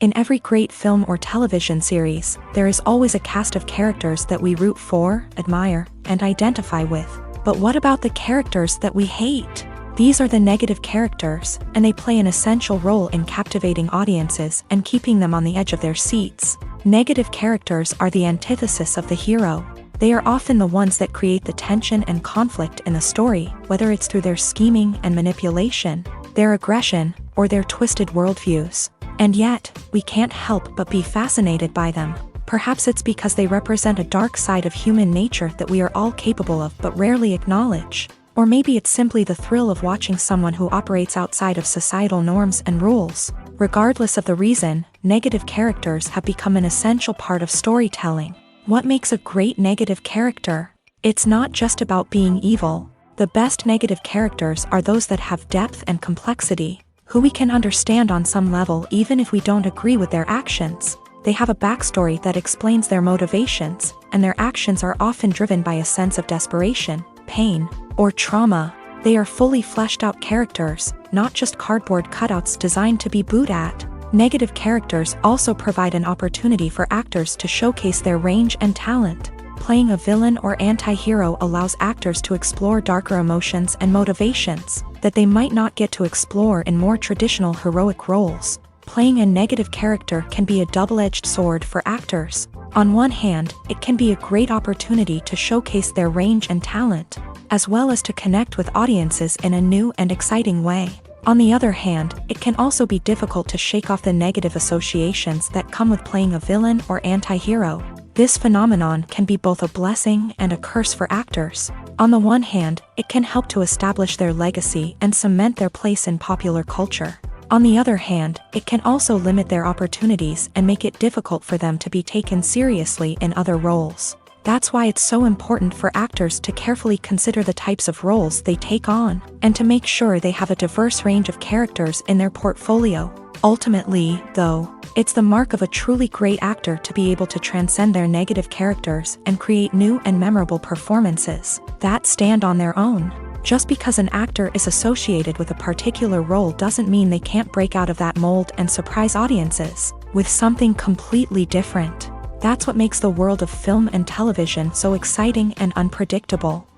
In every great film or television series, there is always a cast of characters that we root for, admire, and identify with. But what about the characters that we hate? These are the negative characters, and they play an essential role in captivating audiences and keeping them on the edge of their seats. Negative characters are the antithesis of the hero. They are often the ones that create the tension and conflict in the story, whether it's through their scheming and manipulation, their aggression, or their twisted worldviews. And yet, we can't help but be fascinated by them. Perhaps it's because they represent a dark side of human nature that we are all capable of but rarely acknowledge. Or maybe it's simply the thrill of watching someone who operates outside of societal norms and rules. Regardless of the reason, negative characters have become an essential part of storytelling. What makes a great negative character? It's not just about being evil. The best negative characters are those that have depth and complexity, who we can understand on some level even if we don't agree with their actions. They have a backstory that explains their motivations, and their actions are often driven by a sense of desperation, pain, or trauma. They are fully fleshed out characters, not just cardboard cutouts designed to be booed at. Negative characters also provide an opportunity for actors to showcase their range and talent. Playing a villain or anti-hero allows actors to explore darker emotions and motivations that they might not get to explore in more traditional heroic roles. Playing a negative character can be a double-edged sword for actors. On one hand, it can be a great opportunity to showcase their range and talent, as well as to connect with audiences in a new and exciting way. On the other hand, it can also be difficult to shake off the negative associations that come with playing a villain or anti-hero. This phenomenon can be both a blessing and a curse for actors. On the one hand, it can help to establish their legacy and cement their place in popular culture. On the other hand, it can also limit their opportunities and make it difficult for them to be taken seriously in other roles. That's why it's so important for actors to carefully consider the types of roles they take on, and to make sure they have a diverse range of characters in their portfolio. Ultimately, though, it's the mark of a truly great actor to be able to transcend their negative characters and create new and memorable performances that stand on their own. Just because an actor is associated with a particular role doesn't mean they can't break out of that mold and surprise audiences with something completely different. That's what makes the world of film and television so exciting and unpredictable.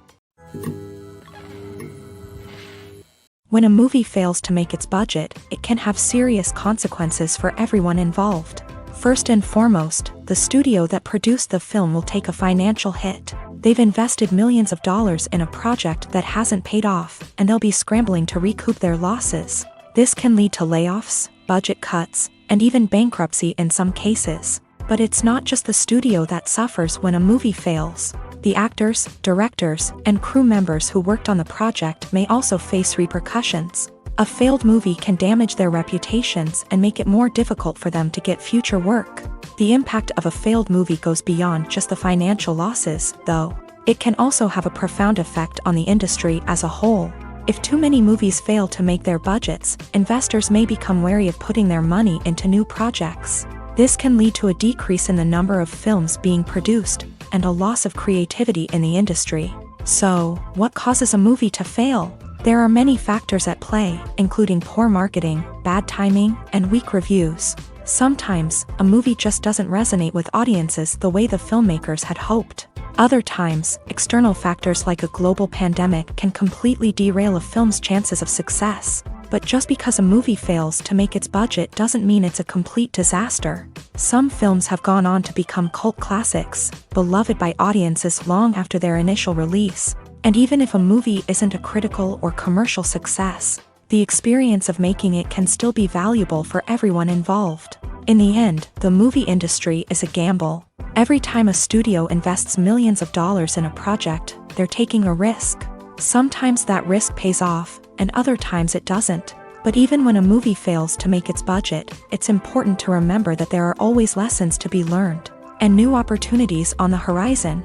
When a movie fails to make its budget, it can have serious consequences for everyone involved. First and foremost, the studio that produced the film will take a financial hit. They've invested millions of dollars in a project that hasn't paid off, and they'll be scrambling to recoup their losses. This can lead to layoffs, budget cuts, and even bankruptcy in some cases. But it's not just the studio that suffers when a movie fails. The actors, directors, and crew members who worked on the project may also face repercussions. A failed movie can damage their reputations and make it more difficult for them to get future work. The impact of a failed movie goes beyond just the financial losses, though. It can also have a profound effect on the industry as a whole. If too many movies fail to make their budgets, investors may become wary of putting their money into new projects. This can lead to a decrease in the number of films being produced, and a loss of creativity in the industry. So, what causes a movie to fail? There are many factors at play, including poor marketing, bad timing, and weak reviews. Sometimes, a movie just doesn't resonate with audiences the way the filmmakers had hoped. Other times, external factors like a global pandemic can completely derail a film's chances of success. But just because a movie fails to make its budget doesn't mean it's a complete disaster. Some films have gone on to become cult classics, beloved by audiences long after their initial release. And even if a movie isn't a critical or commercial success, the experience of making it can still be valuable for everyone involved. In the end, the movie industry is a gamble. Every time a studio invests millions of dollars in a project, they're taking a risk. Sometimes that risk pays off, and other times it doesn't. But even when a movie fails to make its budget, it's important to remember that there are always lessons to be learned, and new opportunities on the horizon.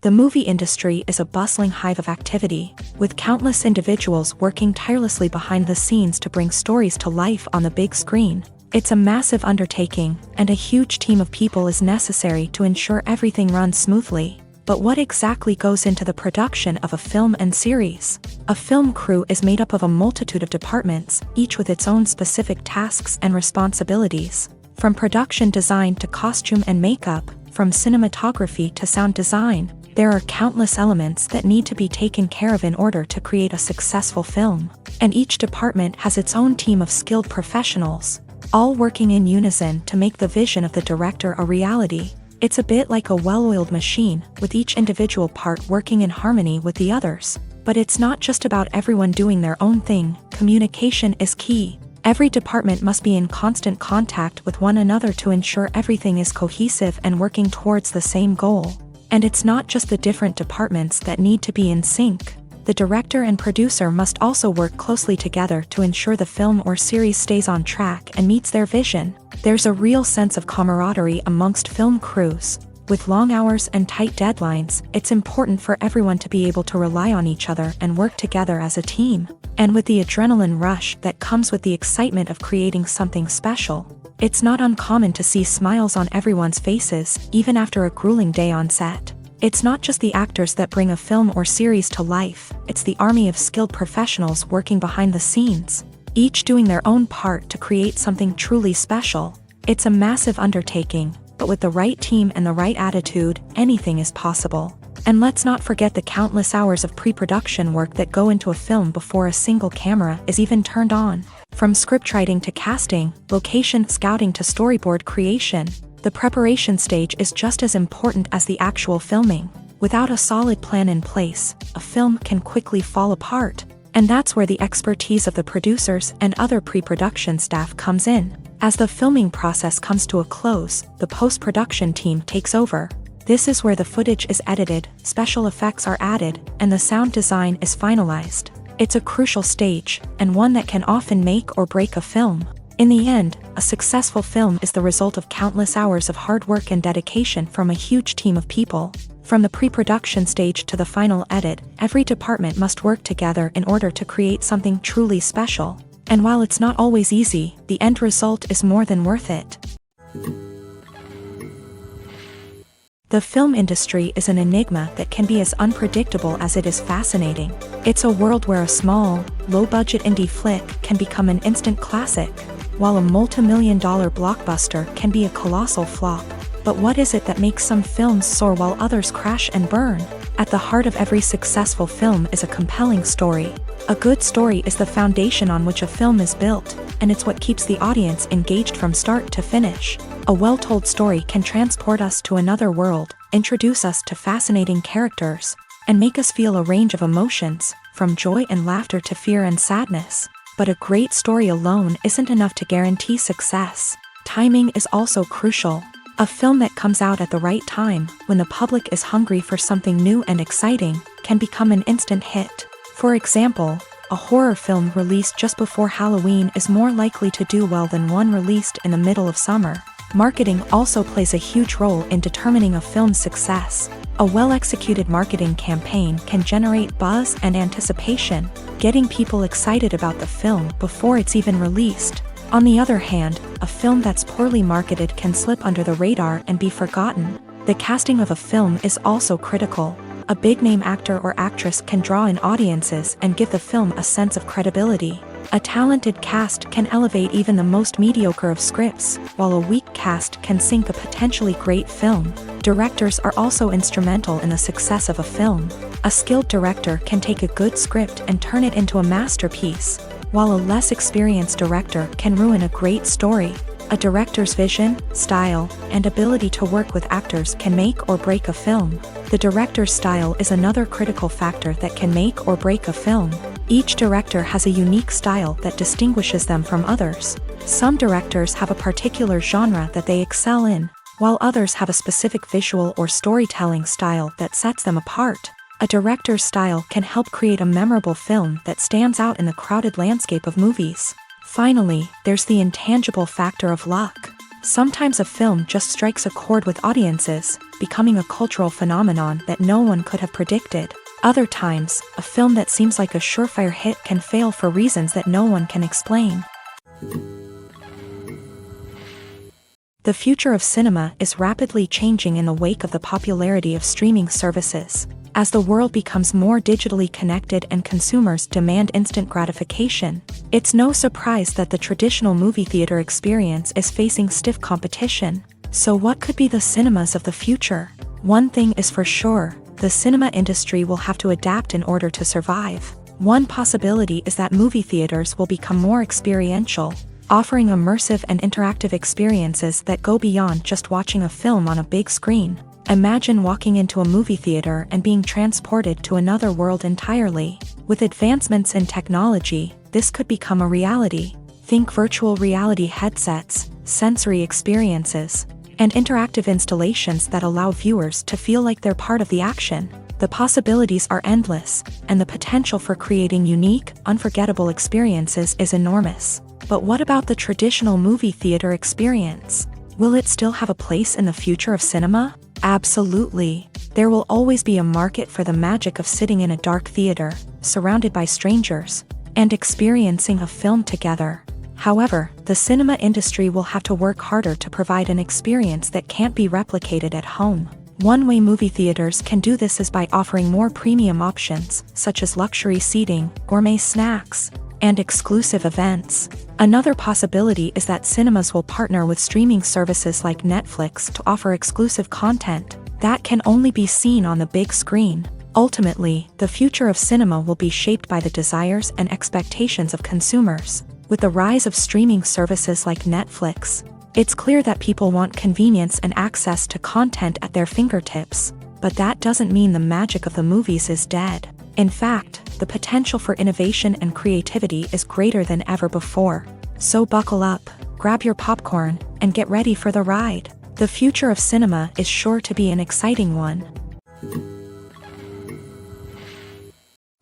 The movie industry is a bustling hive of activity, with countless individuals working tirelessly behind the scenes to bring stories to life on the big screen. It's a massive undertaking, and a huge team of people is necessary to ensure everything runs smoothly. But what exactly goes into the production of a film and series? A film crew is made up of a multitude of departments, each with its own specific tasks and responsibilities. From production design to costume and makeup, from cinematography to sound design, there are countless elements that need to be taken care of in order to create a successful film. And each department has its own team of skilled professionals, all working in unison to make the vision of the director a reality. It's a bit like a well-oiled machine, with each individual part working in harmony with the others. But it's not just about everyone doing their own thing. Communication is key. Every department must be in constant contact with one another to ensure everything is cohesive and working towards the same goal. And it's not just the different departments that need to be in sync. The director and producer must also work closely together to ensure the film or series stays on track and meets their vision. There's a real sense of camaraderie amongst film crews. With long hours and tight deadlines, it's important for everyone to be able to rely on each other and work together as a team. And with the adrenaline rush that comes with the excitement of creating something special, it's not uncommon to see smiles on everyone's faces, even after a grueling day on set. It's not just the actors that bring a film or series to life, it's the army of skilled professionals working behind the scenes, each doing their own part to create something truly special. It's a massive undertaking, but with the right team and the right attitude, anything is possible. And let's not forget the countless hours of pre-production work that go into a film before a single camera is even turned on. From scriptwriting to casting, location scouting to storyboard creation, the preparation stage is just as important as the actual filming. Without a solid plan in place, a film can quickly fall apart. And that's where the expertise of the producers and other pre-production staff comes in. As the filming process comes to a close, the post-production team takes over. This is where the footage is edited, special effects are added, and the sound design is finalized. It's a crucial stage, and one that can often make or break a film. In the end, a successful film is the result of countless hours of hard work and dedication from a huge team of people. From the pre-production stage to the final edit, every department must work together in order to create something truly special. And while it's not always easy, the end result is more than worth it. The film industry is an enigma that can be as unpredictable as it is fascinating. It's a world where a small, low-budget indie flick can become an instant classic, while a multi-million-dollar blockbuster can be a colossal flop. But what is it that makes some films soar while others crash and burn? At the heart of every successful film is a compelling story. A good story is the foundation on which a film is built, and it's what keeps the audience engaged from start to finish. A well-told story can transport us to another world, introduce us to fascinating characters, and make us feel a range of emotions, from joy and laughter to fear and sadness. But a great story alone isn't enough to guarantee success. Timing is also crucial. A film that comes out at the right time, when the public is hungry for something new and exciting, can become an instant hit. For example, a horror film released just before Halloween is more likely to do well than one released in the middle of summer. Marketing also plays a huge role in determining a film's success. A well-executed marketing campaign can generate buzz and anticipation, getting people excited about the film before it's even released. On the other hand, a film that's poorly marketed can slip under the radar and be forgotten. The casting of a film is also critical. A big-name actor or actress can draw in audiences and give the film a sense of credibility. A talented cast can elevate even the most mediocre of scripts, while a weak cast can sink a potentially great film. Directors are also instrumental in the success of a film. A skilled director can take a good script and turn it into a masterpiece, while a less experienced director can ruin a great story. A director's vision, style, and ability to work with actors can make or break a film. The director's style is another critical factor that can make or break a film. Each director has a unique style that distinguishes them from others. Some directors have a particular genre that they excel in, while others have a specific visual or storytelling style that sets them apart. A director's style can help create a memorable film that stands out in the crowded landscape of movies. Finally, there's the intangible factor of luck. Sometimes a film just strikes a chord with audiences, becoming a cultural phenomenon that no one could have predicted. Other times, a film that seems like a surefire hit can fail for reasons that no one can explain. The future of cinema is rapidly changing in the wake of the popularity of streaming services. As the world becomes more digitally connected and consumers demand instant gratification, it's no surprise that the traditional movie theater experience is facing stiff competition. So what could be the cinemas of the future? One thing is for sure, the cinema industry will have to adapt in order to survive. One possibility is that movie theaters will become more experiential, offering immersive and interactive experiences that go beyond just watching a film on a big screen. Imagine walking into a movie theater and being transported to another world entirely. With advancements in technology, this could become a reality. Think virtual reality headsets, sensory experiences, and interactive installations that allow viewers to feel like they're part of the action. The possibilities are endless, and the potential for creating unique, unforgettable experiences is enormous. But what about the traditional movie theater experience? Will it still have a place in the future of cinema? Absolutely. There will always be a market for the magic of sitting in a dark theater, surrounded by strangers, and experiencing a film together. However, the cinema industry will have to work harder to provide an experience that can't be replicated at home. One way movie theaters can do this is by offering more premium options, such as luxury seating, gourmet snacks, and exclusive events. Another possibility is that cinemas will partner with streaming services like Netflix to offer exclusive content that can only be seen on the big screen. Ultimately, the future of cinema will be shaped by the desires and expectations of consumers. With the rise of streaming services like Netflix, it's clear that people want convenience and access to content at their fingertips. But that doesn't mean the magic of the movies is dead. In fact, the potential for innovation and creativity is greater than ever before. So buckle up, grab your popcorn, and get ready for the ride. The future of cinema is sure to be an exciting one.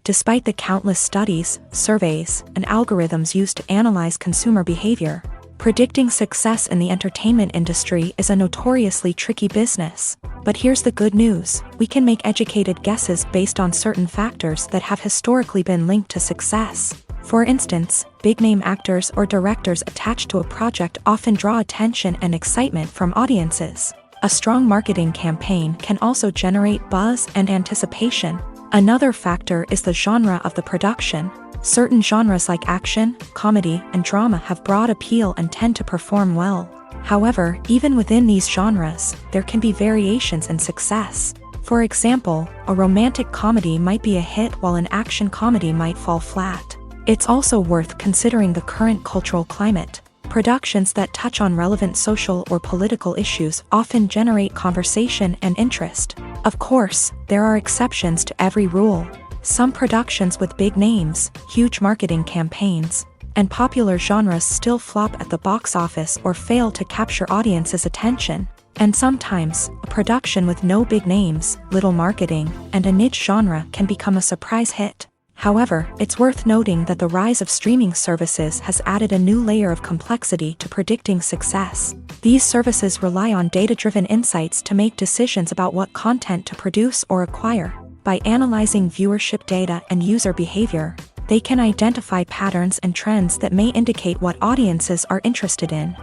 Despite the countless studies, surveys, and algorithms used to analyze consumer behavior, predicting success in the entertainment industry is a notoriously tricky business. But here's the good news: we can make educated guesses based on certain factors that have historically been linked to success. For instance, big-name actors or directors attached to a project often draw attention and excitement from audiences. A strong marketing campaign can also generate buzz and anticipation. Another factor is the genre of the production. Certain genres like action, comedy, and drama have broad appeal and tend to perform well. However, even within these genres, there can be variations in success. For example, a romantic comedy might be a hit while an action comedy might fall flat. It's also worth considering the current cultural climate. Productions that touch on relevant social or political issues often generate conversation and interest. Of course, there are exceptions to every rule. Some productions with big names, huge marketing campaigns, and popular genres still flop at the box office or fail to capture audiences' attention. And sometimes, a production with no big names, little marketing, and a niche genre can become a surprise hit. However, it's worth noting that the rise of streaming services has added a new layer of complexity to predicting success. These services rely on data-driven insights to make decisions about what content to produce or acquire. By analyzing viewership data and user behavior, they can identify patterns and trends that may indicate what audiences are interested in.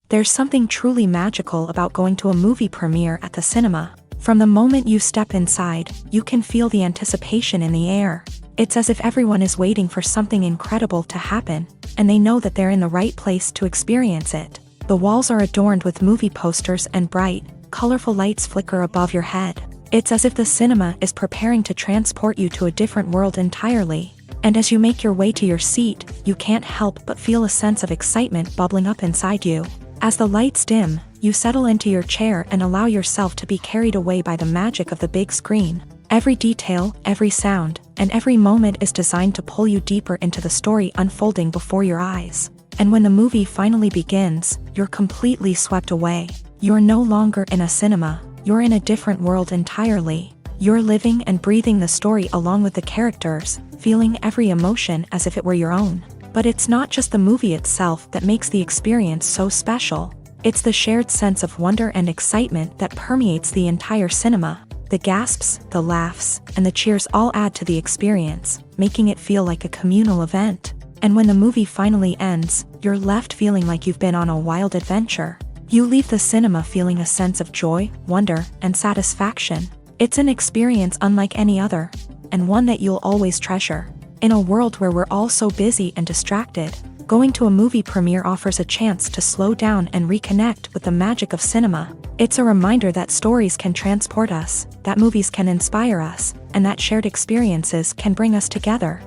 There's something truly magical about going to a movie premiere at the cinema. From the moment you step inside, you can feel the anticipation in the air. It's as if everyone is waiting for something incredible to happen, and they know that they're in the right place to experience it. The walls are adorned with movie posters and bright, colorful lights flicker above your head. It's as if the cinema is preparing to transport you to a different world entirely. And as you make your way to your seat, you can't help but feel a sense of excitement bubbling up inside you. As the lights dim, you settle into your chair and allow yourself to be carried away by the magic of the big screen. Every detail, every sound, and every moment is designed to pull you deeper into the story unfolding before your eyes. And when the movie finally begins, you're completely swept away. You're no longer in a cinema, you're in a different world entirely. You're living and breathing the story along with the characters, feeling every emotion as if it were your own. But it's not just the movie itself that makes the experience so special. It's the shared sense of wonder and excitement that permeates the entire cinema. The gasps, the laughs, and the cheers all add to the experience, making it feel like a communal event. And when the movie finally ends, you're left feeling like you've been on a wild adventure. You leave the cinema feeling a sense of joy, wonder, and satisfaction. It's an experience unlike any other, and one that you'll always treasure. In a world where we're all so busy and distracted, going to a movie premiere offers a chance to slow down and reconnect with the magic of cinema. It's a reminder that stories can transport us, that movies can inspire us, and that shared experiences can bring us together.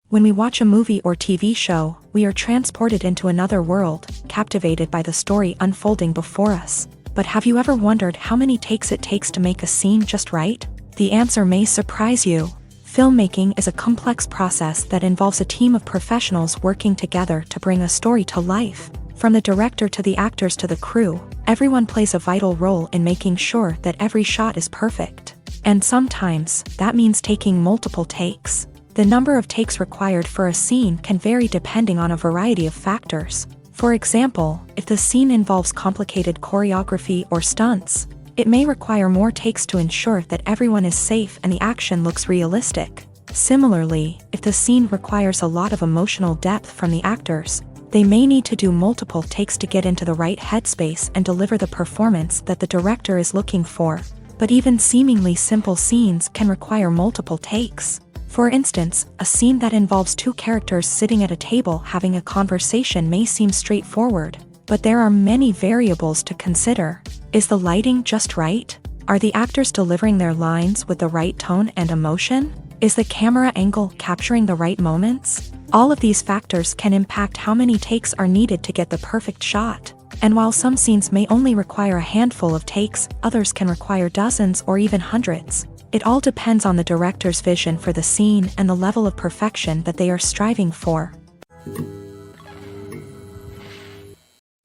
When we watch a movie or TV show, we are transported into another world, captivated by the story unfolding before us. But have you ever wondered how many takes it takes to make a scene just right? The answer may surprise you. Filmmaking is a complex process that involves a team of professionals working together to bring a story to life. From the director to the actors to the crew, everyone plays a vital role in making sure that every shot is perfect. And sometimes, that means taking multiple takes. The number of takes required for a scene can vary depending on a variety of factors. For example, if the scene involves complicated choreography or stunts, it may require more takes to ensure that everyone is safe and the action looks realistic. Similarly, if the scene requires a lot of emotional depth from the actors, they may need to do multiple takes to get into the right headspace and deliver the performance that the director is looking for. But even seemingly simple scenes can require multiple takes. For instance, a scene that involves two characters sitting at a table having a conversation may seem straightforward, but there are many variables to consider. Is the lighting just right? Are the actors delivering their lines with the right tone and emotion? Is the camera angle capturing the right moments? All of these factors can impact how many takes are needed to get the perfect shot. And while some scenes may only require a handful of takes, others can require dozens or even hundreds. It all depends on the director's vision for the scene and the level of perfection that they are striving for.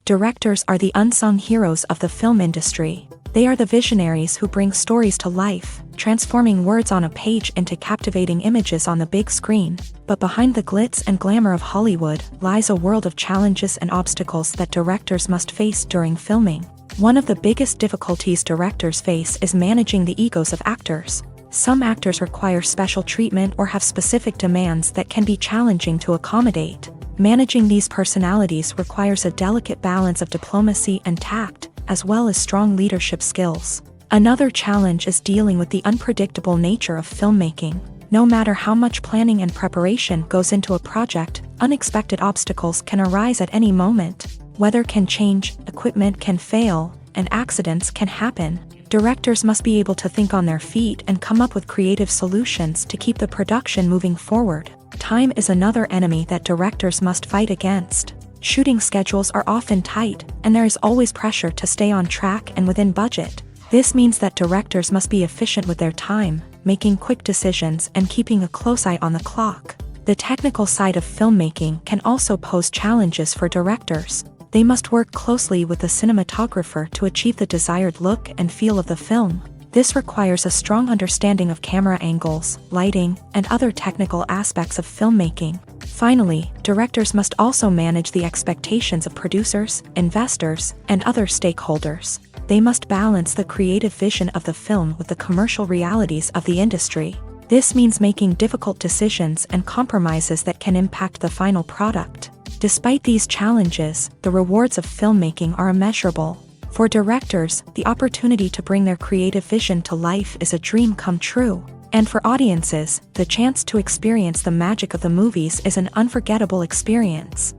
Directors are the unsung heroes of the film industry. They are the visionaries who bring stories to life, transforming words on a page into captivating images on the big screen. But behind the glitz and glamour of Hollywood lies a world of challenges and obstacles that directors must face during filming. One of the biggest difficulties directors face is managing the egos of actors. Some actors require special treatment or have specific demands that can be challenging to accommodate. Managing these personalities requires a delicate balance of diplomacy and tact, as well as strong leadership skills. Another challenge is dealing with the unpredictable nature of filmmaking. No matter how much planning and preparation goes into a project, unexpected obstacles can arise at any moment. Weather can change, equipment can fail, and accidents can happen. Directors must be able to think on their feet and come up with creative solutions to keep the production moving forward. Time is another enemy that directors must fight against. Shooting schedules are often tight, and there is always pressure to stay on track and within budget. This means that directors must be efficient with their time, making quick decisions and keeping a close eye on the clock. The technical side of filmmaking can also pose challenges for directors. They must work closely with the cinematographer to achieve the desired look and feel of the film. This requires a strong understanding of camera angles, lighting, and other technical aspects of filmmaking. Finally, directors must also manage the expectations of producers, investors, and other stakeholders. They must balance the creative vision of the film with the commercial realities of the industry. This means making difficult decisions and compromises that can impact the final product. Despite these challenges, the rewards of filmmaking are immeasurable. For directors, the opportunity to bring their creative vision to life is a dream come true. And for audiences, the chance to experience the magic of the movies is an unforgettable experience.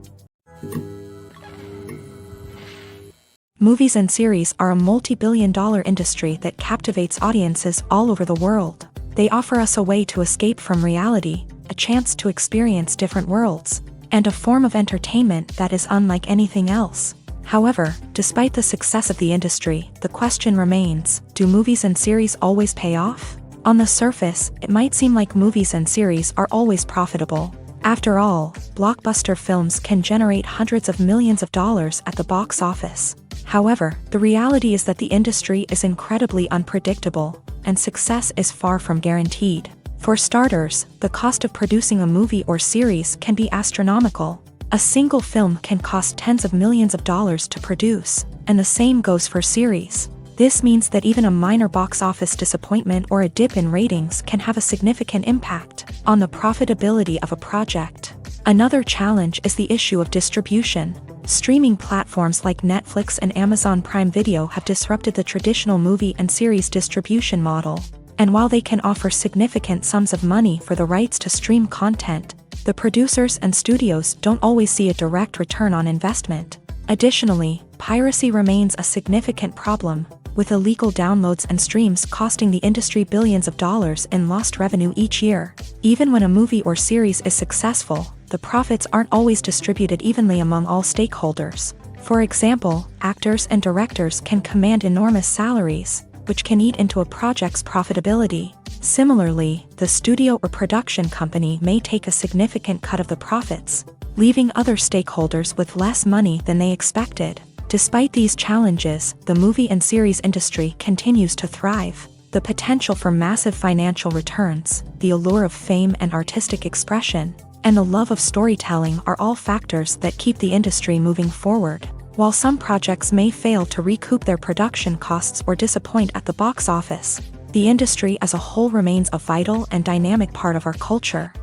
Movies and series are a multi-billion-dollar industry that captivates audiences all over the world. They offer us a way to escape from reality, a chance to experience different worlds, and a form of entertainment that is unlike anything else. However, despite the success of the industry, the question remains, do movies and series always pay off? On the surface, it might seem like movies and series are always profitable. After all, blockbuster films can generate hundreds of millions of dollars at the box office. However, the reality is that the industry is incredibly unpredictable, and success is far from guaranteed. For starters, the cost of producing a movie or series can be astronomical. A single film can cost tens of millions of dollars to produce, and the same goes for series. This means that even a minor box office disappointment or a dip in ratings can have a significant impact. on the profitability of a project. Another challenge is the issue of distribution. Streaming platforms like Netflix and Amazon Prime Video have disrupted the traditional movie and series distribution model. And while they can offer significant sums of money for the rights to stream content, the producers and studios don't always see a direct return on investment. Additionally, piracy remains a significant problem, with illegal downloads and streams costing the industry billions of dollars in lost revenue each year. Even when a movie or series is successful, the profits aren't always distributed evenly among all stakeholders. For example, actors and directors can command enormous salaries, which can eat into a project's profitability. Similarly, the studio or production company may take a significant cut of the profits, leaving other stakeholders with less money than they expected. Despite these challenges, the movie and series industry continues to thrive. The potential for massive financial returns, the allure of fame and artistic expression, and the love of storytelling are all factors that keep the industry moving forward. While some projects may fail to recoup their production costs or disappoint at the box office, the industry as a whole remains a vital and dynamic part of our culture.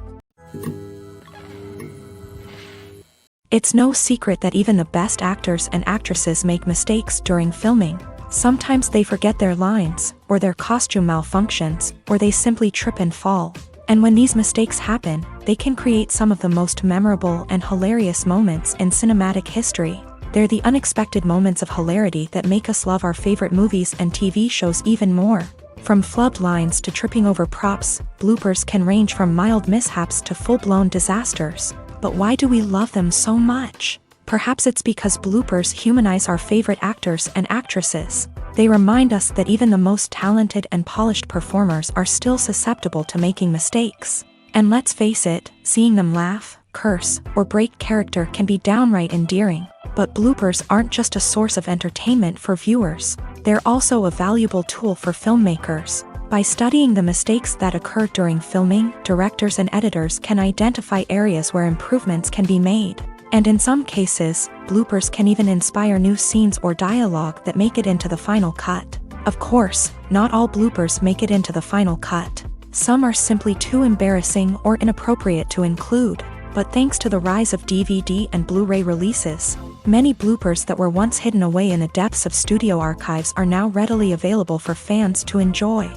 It's no secret that even the best actors and actresses make mistakes during filming. Sometimes they forget their lines, or their costume malfunctions, or they simply trip and fall. And when these mistakes happen, they can create some of the most memorable and hilarious moments in cinematic history. They're the unexpected moments of hilarity that make us love our favorite movies and TV shows even more. From flubbed lines to tripping over props, bloopers can range from mild mishaps to full-blown disasters. But why do we love them so much? Perhaps it's because bloopers humanize our favorite actors and actresses. They remind us that even the most talented and polished performers are still susceptible to making mistakes. And let's face it, seeing them laugh, curse, or break character can be downright endearing. But bloopers aren't just a source of entertainment for viewers. They're also a valuable tool for filmmakers. By studying the mistakes that occur during filming, directors and editors can identify areas where improvements can be made. And in some cases, bloopers can even inspire new scenes or dialogue that make it into the final cut. Of course, not all bloopers make it into the final cut. Some are simply too embarrassing or inappropriate to include. But thanks to the rise of DVD and Blu-ray releases, many bloopers that were once hidden away in the depths of studio archives are now readily available for fans to enjoy.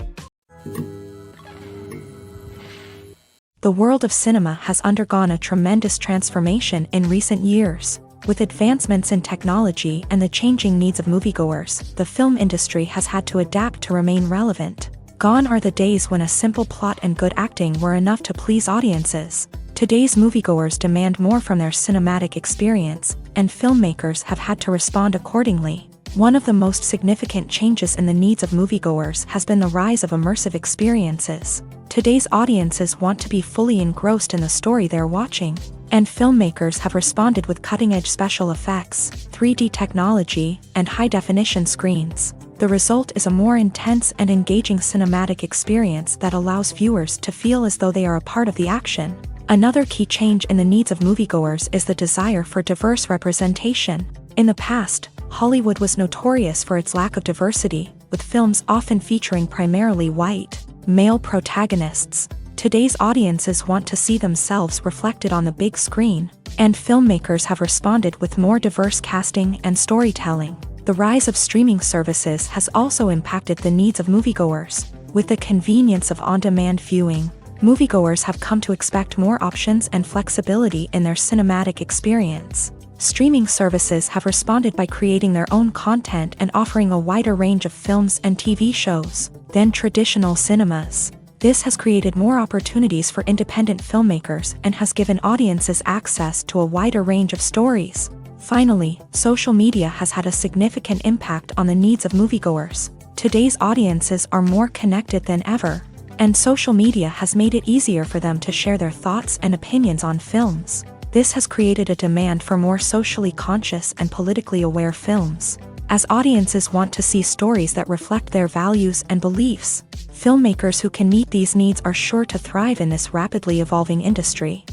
The world of cinema has undergone a tremendous transformation in recent years. With advancements in technology and the changing needs of moviegoers, the film industry has had to adapt to remain relevant. Gone are the days when a simple plot and good acting were enough to please audiences. Today's moviegoers demand more from their cinematic experience, and filmmakers have had to respond accordingly. One of the most significant changes in the needs of moviegoers has been the rise of immersive experiences. Today's audiences want to be fully engrossed in the story they're watching, and filmmakers have responded with cutting-edge special effects, 3D technology, and high-definition screens. The result is a more intense and engaging cinematic experience that allows viewers to feel as though they are a part of the action. Another key change in the needs of moviegoers is the desire for diverse representation. In the past, Hollywood was notorious for its lack of diversity, with films often featuring primarily white, male protagonists. Today's audiences want to see themselves reflected on the big screen, and filmmakers have responded with more diverse casting and storytelling. The rise of streaming services has also impacted the needs of moviegoers. With the convenience of on-demand viewing, moviegoers have come to expect more options and flexibility in their cinematic experience. Streaming services have responded by creating their own content and offering a wider range of films and TV shows than traditional cinemas. This has created more opportunities for independent filmmakers and has given audiences access to a wider range of stories. Finally, social media has had a significant impact on the needs of moviegoers. Today's audiences are more connected than ever, and social media has made it easier for them to share their thoughts and opinions on films. This has created a demand for more socially conscious and politically aware films. As audiences want to see stories that reflect their values and beliefs, filmmakers who can meet these needs are sure to thrive in this rapidly evolving industry.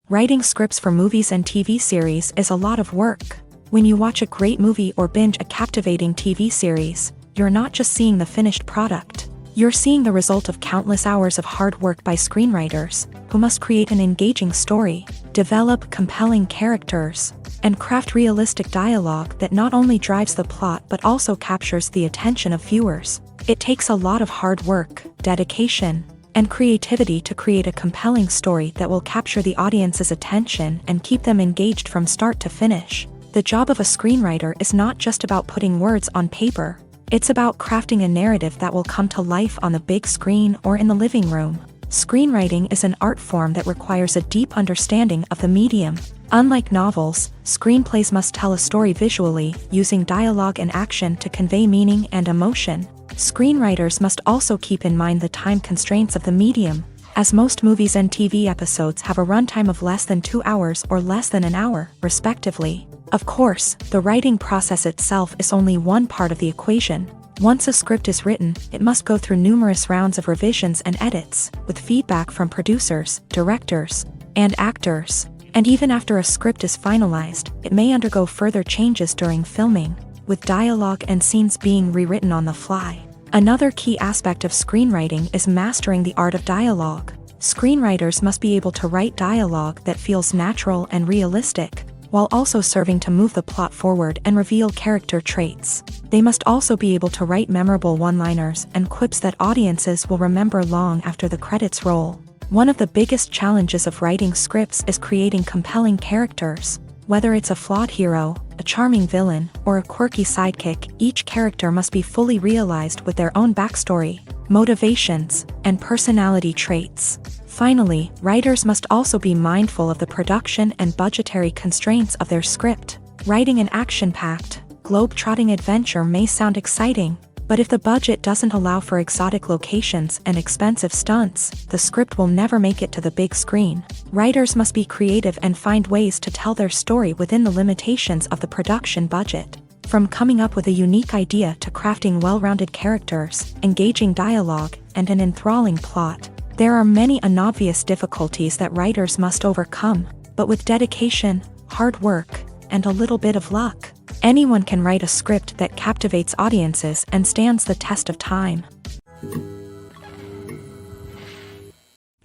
Writing scripts for movies and TV series is a lot of work. When you watch a great movie or binge a captivating TV series, you're not just seeing the finished product. You're seeing the result of countless hours of hard work by screenwriters, who must create an engaging story, develop compelling characters, and craft realistic dialogue that not only drives the plot but also captures the attention of viewers. It takes a lot of hard work, dedication, and creativity to create a compelling story that will capture the audience's attention and keep them engaged from start to finish. The job of a screenwriter is not just about putting words on paper. It's about crafting a narrative that will come to life on the big screen or in the living room. Screenwriting is an art form that requires a deep understanding of the medium. Unlike novels, screenplays must tell a story visually, using dialogue and action to convey meaning and emotion. Screenwriters must also keep in mind the time constraints of the medium, as most movies and TV episodes have a runtime of less than 2 hours or less than an hour, respectively. Of course, the writing process itself is only one part of the equation. Once a script is written, it must go through numerous rounds of revisions and edits, with feedback from producers, directors, and actors. And even after a script is finalized, it may undergo further changes during filming, with dialogue and scenes being rewritten on the fly. Another key aspect of screenwriting is mastering the art of dialogue. Screenwriters must be able to write dialogue that feels natural and realistic, while also serving to move the plot forward and reveal character traits. They must also be able to write memorable one-liners and quips that audiences will remember long after the credits roll. One of the biggest challenges of writing scripts is creating compelling characters. Whether it's a flawed hero, a charming villain, or a quirky sidekick, each character must be fully realized with their own backstory, motivations, and personality traits. Finally, writers must also be mindful of the production and budgetary constraints of their script. Writing an action-packed, globe-trotting adventure may sound exciting, but if the budget doesn't allow for exotic locations and expensive stunts, the script will never make it to the big screen. Writers must be creative and find ways to tell their story within the limitations of the production budget. From coming up with a unique idea to crafting well-rounded characters, engaging dialogue, and an enthralling plot, there are many unobvious difficulties that writers must overcome, but with dedication, hard work, and a little bit of luck, anyone can write a script that captivates audiences and stands the test of time.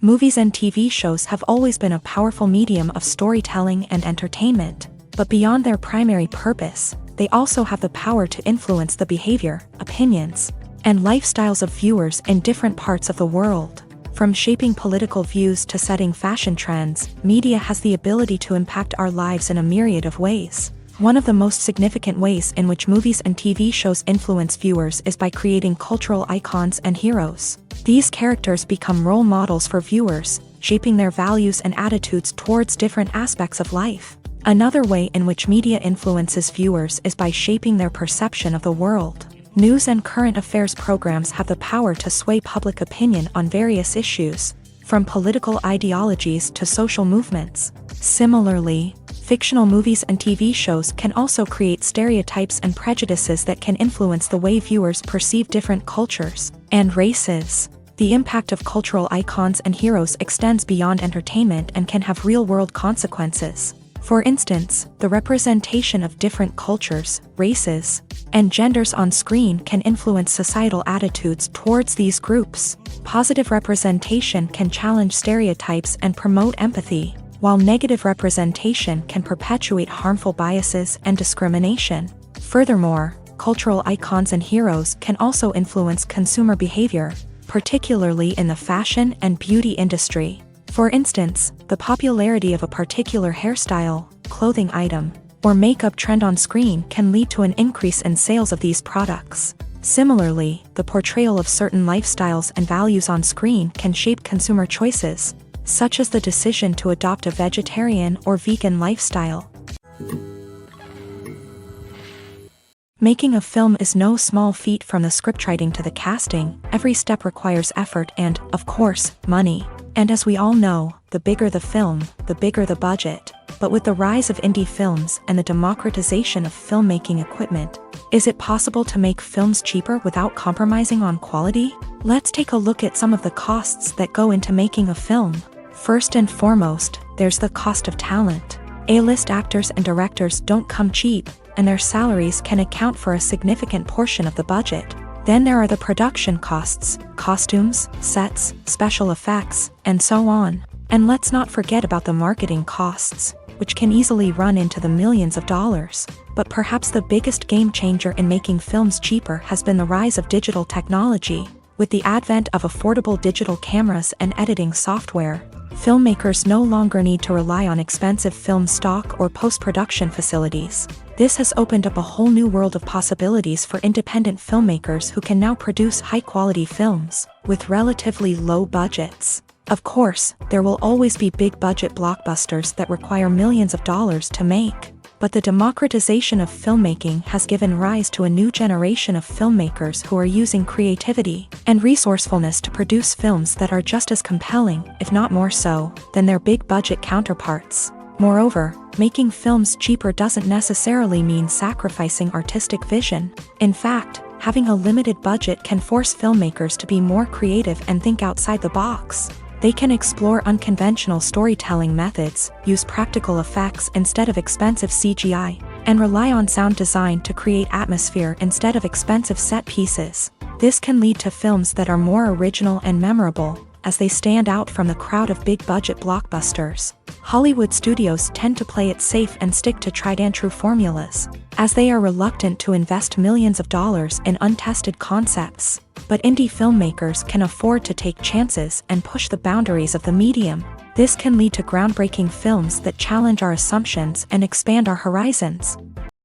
Movies and TV shows have always been a powerful medium of storytelling and entertainment, but beyond their primary purpose, they also have the power to influence the behavior, opinions, and lifestyles of viewers in different parts of the world. From shaping political views to setting fashion trends, media has the ability to impact our lives in a myriad of ways. One of the most significant ways in which movies and TV shows influence viewers is by creating cultural icons and heroes. These characters become role models for viewers, shaping their values and attitudes towards different aspects of life. Another way in which media influences viewers is by shaping their perception of the world. News and current affairs programs have the power to sway public opinion on various issues, from political ideologies to social movements. Similarly, fictional movies and TV shows can also create stereotypes and prejudices that can influence the way viewers perceive different cultures and races. The impact of cultural icons and heroes extends beyond entertainment and can have real-world consequences. For instance, the representation of different cultures, races, and genders on screen can influence societal attitudes towards these groups. Positive representation can challenge stereotypes and promote empathy, while negative representation can perpetuate harmful biases and discrimination. Furthermore, cultural icons and heroes can also influence consumer behavior, particularly in the fashion and beauty industry. For instance, the popularity of a particular hairstyle, clothing item, or makeup trend on screen can lead to an increase in sales of these products. Similarly, the portrayal of certain lifestyles and values on screen can shape consumer choices, such as the decision to adopt a vegetarian or vegan lifestyle. Making a film is no small feat. From the scriptwriting to the casting, every step requires effort and, of course, money. And as we all know, the bigger the film, the bigger the budget. But with the rise of indie films and the democratization of filmmaking equipment, is it possible to make films cheaper without compromising on quality? Let's take a look at some of the costs that go into making a film. First and foremost, there's the cost of talent. A-list actors and directors don't come cheap, and their salaries can account for a significant portion of the budget. Then there are the production costs, costumes, sets, special effects, and so on. And let's not forget about the marketing costs, which can easily run into the millions of dollars. But perhaps the biggest game changer in making films cheaper has been the rise of digital technology. With the advent of affordable digital cameras and editing software, filmmakers no longer need to rely on expensive film stock or post-production facilities. This has opened up a whole new world of possibilities for independent filmmakers who can now produce high-quality films with relatively low budgets. Of course, there will always be big-budget blockbusters that require millions of dollars to make. But the democratization of filmmaking has given rise to a new generation of filmmakers who are using creativity and resourcefulness to produce films that are just as compelling, if not more so, than their big-budget counterparts. Moreover, making films cheaper doesn't necessarily mean sacrificing artistic vision. In fact, having a limited budget can force filmmakers to be more creative and think outside the box. They can explore unconventional storytelling methods, use practical effects instead of expensive CGI, and rely on sound design to create atmosphere instead of expensive set pieces. This can lead to films that are more original and memorable, as they stand out from the crowd of big-budget blockbusters. Hollywood studios tend to play it safe and stick to tried-and-true formulas, as they are reluctant to invest millions of dollars in untested concepts. But indie filmmakers can afford to take chances and push the boundaries of the medium. This can lead to groundbreaking films that challenge our assumptions and expand our horizons.